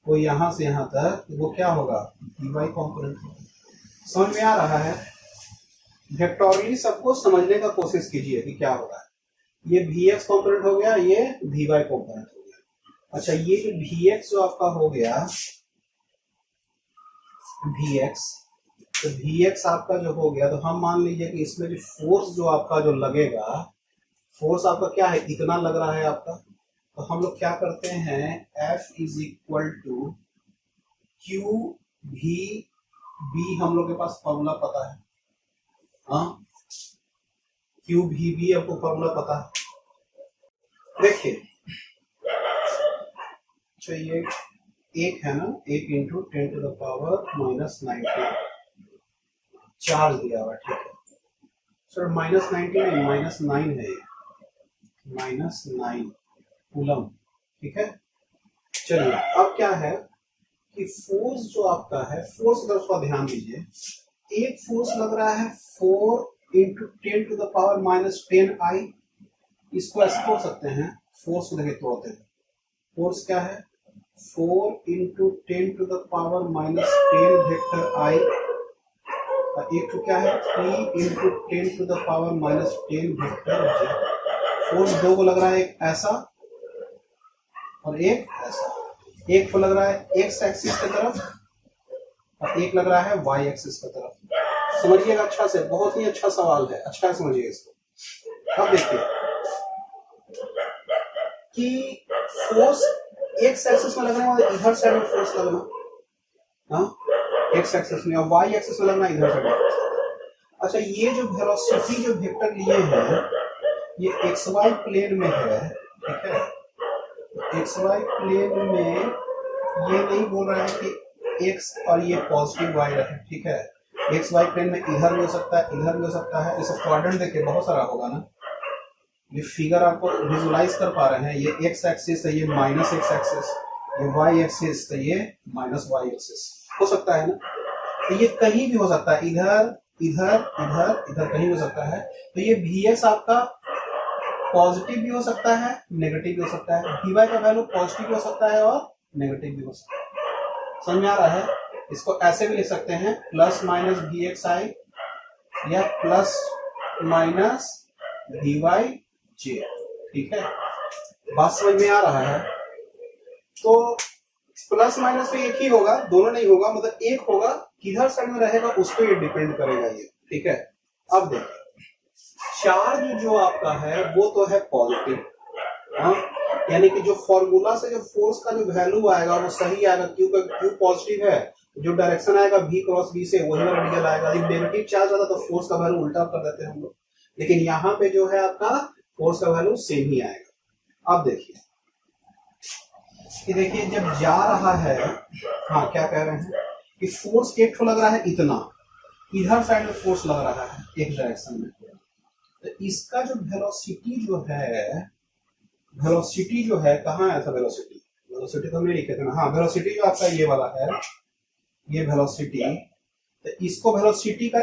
वो यहां से यहां तक वो क्या होगा, vy कंपोनेंट होगा। समझ में आ रहा है? वेक्टोरियली सबको समझने का कोशिश कीजिए कि क्या होगा। ये vx कंपोनेंट हो गया, ये vy कंपोनेंट हो गया। अच्छा, ये जो vx जो आपका हो गया vx, तो vx आपका जो हो गया, तो हम मान लीजिए कि इसमें जो फोर्स जो आपका जो लगेगा, फोर्स आपका क्या है, इतना लग रहा है आपका। तो हम लोग क्या करते हैं, F is equal to q v B, हम लोग के पास फॉर्मूला पता है, हाँ, क्यू भी बी आपको फॉर्मूला पता है। देखिए, चाहिए एक है ना, 1 into 10 to the power -19 charge दिया हुआ, ठीक है सर। -19 -9 है, -9 कूलम, ठीक है। चलिए, अब क्या है कि फोर्स जो आपका है, फोर्स की तरफ ध्यान दीजिए। एक फोर्स लग रहा है 4 into 10 to the power -10I। इसको ऐसे तोड़ सकते हैं, फोर्स को देखिए तोड़ते हैं। फोर्स क्या है, 4 into 10 to the power -10 vector I और एक तो क्या है 3 इंटू 10⁻⁻10 वेक्टर जे। फोर्स दो को लग रहा है, एक ऐसा और एक ऐसा। एक को लग रहा है एक्स एक्सिस की तरफ और एक लग रहा है वाई एक्सिस की तरफ। समझिएगा अच्छा से, बहुत ही अच्छा सवाल है, अच्छा से समझिए इसको। अब देखिए कि फोर्स एक्स एक्सिस में लगने वाला इधर साइड में फोर्स लगना, हाँ एक्स एक्सिस में, और वाई एक्सिस में लगना इधर साइड। अच्छा ये जो वेलोसिटी जो वेक्टर लिए हैं ये एक्स वाई प्लेन में है, ठीक है। एक्स वाई प्लेन में ये नहीं बोल रहा है कि एक्स और ये पॉजिटिव वाई रहे, ठीक है। एक्स वाई प्लेन में इधर भी हो सकता है, इधर भी हो सकता है। इसे क्वाड्रेंट देखिए बहुत सारा होगा ना। ये फिगर आपको विजुलाइज कर पा रहे हैं, ये एक्स एक्सिस है, ये माइनस एक्स एक्सिस, ये वाई एक्सिस है, ये माइनस वाई एक्सिस हो सकता है ना। तो ये कहीं भी हो सकता है, इधर इधर इधर इधर कहीं हो सकता है। तो ये वी एक्स आपका पॉजिटिव भी हो सकता है, नेगेटिव भी हो सकता है। वी वाई का वैल्यू पॉजिटिव भी हो सकता है और नेगेटिव भी हो सकता है। समझ में आ रहा है? इसको ऐसे भी लिख सकते हैं प्लस माइनस वी एक्स आई या प्लस माइनस वी वाई जे, ठीक है। बात समझ में आ रहा है? तो प्लस माइनस में एक ही होगा, दोनों नहीं होगा, मतलब एक होगा, किधर साइड में रहेगा उस पर ये डिपेंड करेगा ये, ठीक है। अब देखिए चार्ज जो आपका है वो तो है पॉजिटिव, हाँ, यानी कि जो फॉर्मूला से जो फोर्स का जो वैल्यू आएगा वो सही आएगा। क्यू का क्यू पॉजिटिव है, जो डायरेक्शन आएगा v क्रॉस v से वही वाला रिजल्ट आएगा। यदि नेगेटिव चार्ज आता तो फोर्स का वैल्यू उल्टा कर देते हैं हम लोग, लेकिन यहाँ पे जो है आपका फोर्स का वैल्यू सेम ही आएगा। अब देखिए कि देखिए जब जा रहा है, हाँ क्या कह रहे हैं कि फोर्स एक तो लग रहा है इतना, इधर साइड में फोर्स लग रहा है एक डायरेक्शन में, तो इसका जो वेलोसिटी जो है, वेलोसिटी जो है कहाँ है? ऐसा वेलोसिटी, वेलोसिटी तो नहीं लिखे थे ना, हाँ वेलोसिटी जो आपका ये वाला है, ये वेलोसिटी, तो इसको वेलोसिटी का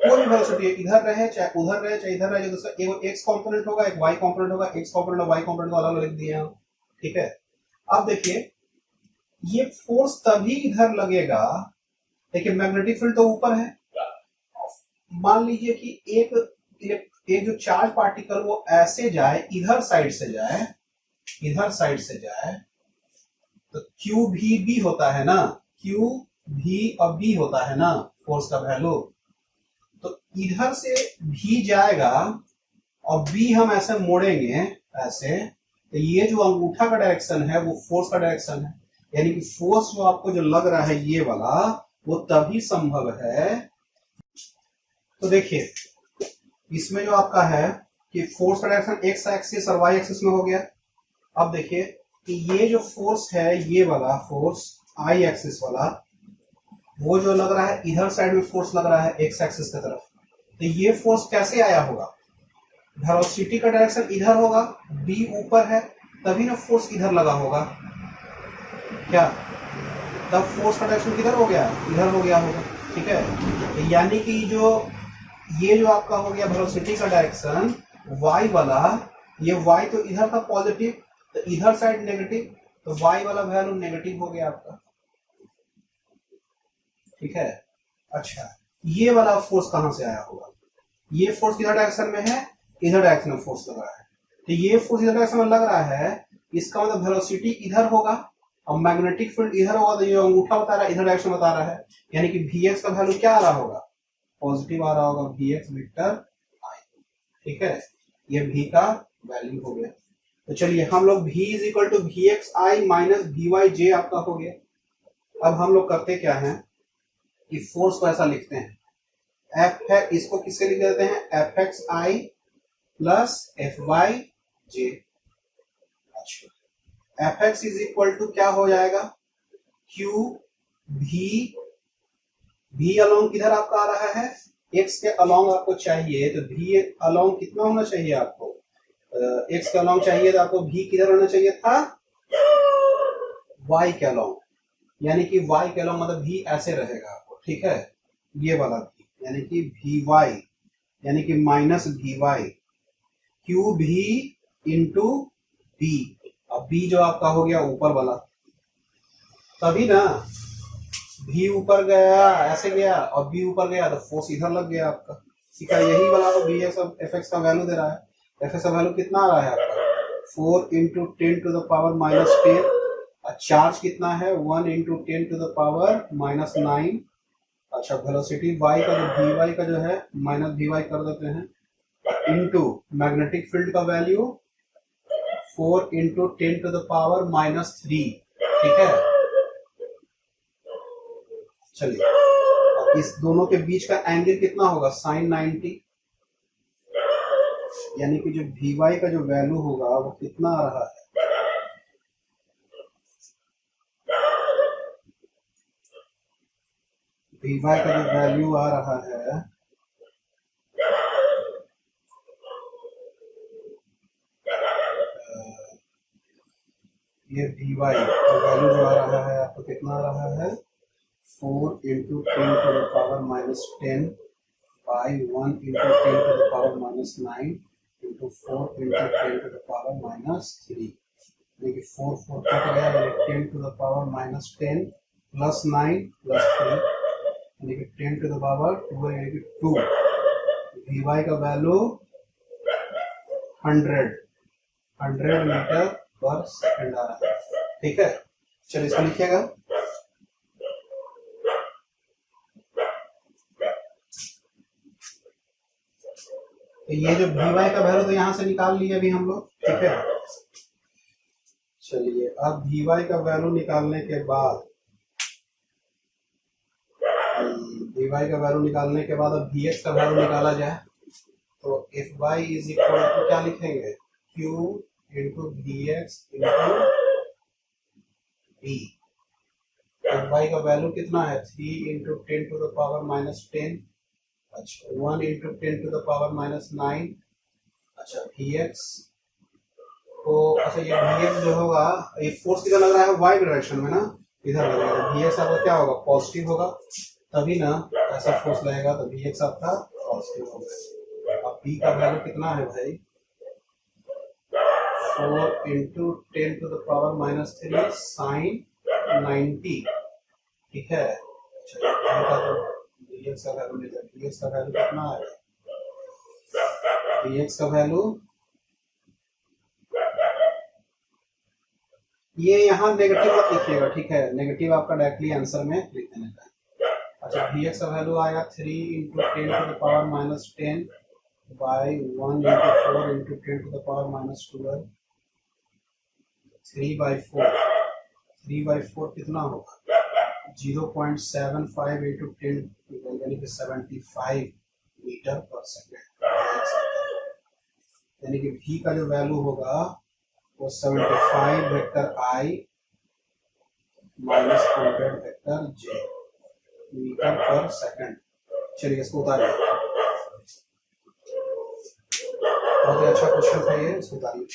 कोई भी वेलोसिटी इधर रहे चाहे उधर रहे चाहे इधर रहे, तो एक एक्स कंपोनेंट होगा एक वाई कंपोनेंट होगा, एक्स कंपोनेंट और वाई कंपोनेंट को अलग लिख दिए हम, ठीक है। अब देखिए ये फोर्स तभी इधर लगेगा, देखिए मैग्नेटिक फील्ड तो ऊपर है, मान लीजिए कि एक जो चार्ज पार्टिकल वो ऐसे जाए, इधर साइड से जाए, इधर साइड से जाए, तो क्यू भी बी होता है ना, क्यू भी और बी होता है ना फोर्स का वैल्यू। तो इधर से भी जाएगा और बी हम ऐसे मोड़ेंगे ऐसे, तो ये जो अंगूठा का डायरेक्शन है वो फोर्स का डायरेक्शन है, यानी कि फोर्स जो आपको जो लग रहा है ये वाला वो तभी संभव है। तो देखिए इसमें जो आपका है कि फोर्स का डायरेक्शन एक्स एक्सिस और वाई एक्सिस में हो गया। अब देखिए कि ये जो फोर्स है ये वाला फोर्स आई एक्सिस वाला, वो जो लग रहा है इधर साइड में फोर्स लग रहा है एक्स एक्सिस की तरफ, तो ये फोर्स कैसे आया होगा? वेलोसिटी का डायरेक्शन इधर होगा, बी ऊपर है, तभी ना फोर्स इधर लगा होगा क्या? तब फोर्स का डायरेक्शन किधर हो गया? इधर हो गया होगा, ठीक है। यानी कि जो ये जो आपका हो गया वेलोसिटी का डायरेक्शन y वाला, ये y तो इधर था पॉजिटिव, तो इधर साइड नेगेटिव, तो y वाला वैल्यू नेगेटिव हो गया आपका, ठीक है। अच्छा ये वाला फोर्स कहां से आया होगा? ये फोर्स किधर डायरेक्शन में है? इधर डायरेक्शन में फोर्स लग रहा है, तो ये फोर्स इधर डायरेक्शन में लग रहा है, इसका मतलब वेलोसिटी इधर होगा और मैग्नेटिक फील्ड इधर होगा, तो ये अंगूठा बता रहा है इधर डायरेक्शन बता रहा है, यानी कि Vx का वैल्यू क्या आ रहा होगा? पॉजिटिव आ रहा होगा, Vx वेक्टर आई, ठीक है। ये V का वैल्यू हो गया। तो चलिए हम लोग V is equal to Vxi minus Vyj आपका हो गया। अब हम लोग करते क्या है कि फोर्स को ऐसा लिखते हैं, एफ है, इसको किससे लिख देते हैं? Fxi plus Fyj। अच्छा Fx इज इक्वल टू क्या हो जाएगा? Q V अलोंग किधर आपका आ रहा है? x के अलोंग आपको चाहिए, तो V अलोंग कितना होना चाहिए आपको? x के अलोंग चाहिए तो आपको V किधर होना चाहिए था? y के अलोंग, यानी कि y के अलोंग मतलब V ऐसे रहेगा आपको, ठीक है। ये वाला V यानी कि Vy यानी कि माइनस Vy, Q भी इंटू B, अब B जो आपका हो गया ऊपर वाला, तभी ना भी ऊपर गया ऐसे गया और बी ऊपर गया तो फोर्स इधर लग गया आपका, ठीक है। यही वाला तो बी एक्स एफ एक्स का वैल्यू दे रहा है। एफ एक्स का वैल्यू कितना आ रहा है आपका 4 इंटू 10 टू द पावर -10, और चार्ज कितना है 1 इंटू 10 टू द पावर -9। अच्छा वेलोसिटी वाई का जो वी वाई का जो है माइनस वी वाई कर देते हैं, इंटू मैग्नेटिक फील्ड का value 4 into 10 to the power -3, ठीक है। चलिए अब इस दोनों के बीच का एंगल कितना होगा sin 90, यानी कि जो वी वाई का जो वैल्यू होगा वो कितना आ रहा है, वी वाई का जो वैल्यू आ रहा है ये वी वाई का वैल्यू जो आ रहा है आपको कितना आ रहा है 4 into 10 to the power -10 by 1 into 10 to the power -9 into 4 into 10 to the power -3, यानी कि 4 4 कट गया, यानी 10 to the power -10 plus 9 plus 3, यानी कि 10 टू द पावर 2, यानी कि 2। वी वाई का वैल्यू 100 मीटर पर सेकंड आ रहा है, ठीक है। चलिए इसको लिखिएगा। तो ये जो वी वाई का वैल्यू तो यहां से निकाल लिए अभी हम लोग, ठीक है। चलिए अब वी वाई का वैल्यू निकालने के बाद वी वाई का वैल्यू निकालने के बाद अब वी एक्स का वैल्यू निकाला जाए तो F Y is equal to क्या लिखेंगे q into v x into v. F Y का वैल्यू कितना है 3 इंटू 10 टू द पावर -10, अच्छा 1 इंटू 10 टू द पावर -9, अच्छा वी एक्स तो अच्छा ये वी एक्स जो होगा ये फोर्स किधर लग रहा है वाई डायरेक्शन में ना, इधर लगेगा। वी एक्स आपका क्या होगा पॉजिटिव होगा, तभी ना ऐसा फोर्स लगेगा, तो वी एक्स आपका पॉजिटिव होगा। अब बी का वैल्यू कितना है भाई 4 into 10 to the power -3 sine 90, ठीक है। चलिए का तो वी एक्स का वैल्यू ले जाए, वी एक्स का वैल्यू कितना है, वी एक्स का वैल्यू ये यहाँ नेगेटिव मत लिखिएगा, ठीक है, नेगेटिव आपका डायरेक्टली आंसर में लिख देने का। अच्छा वी एक्स का वैल्यू आएगा 3 into 10 to the power -10 by 1 into 4 into 10 to the power -12, 3/4 कितना होगा 0.75 इंटू 10 यानी कि 75 मीटर पर सेकेंड, यानी कि v का जो वैल्यू होगा वो 75 vector i minus 100 vector j metre पर सेकंड। चलिए इसको उतारिए, बहुत ही अच्छा क्वेश्चन है ये, इसको उतारिए।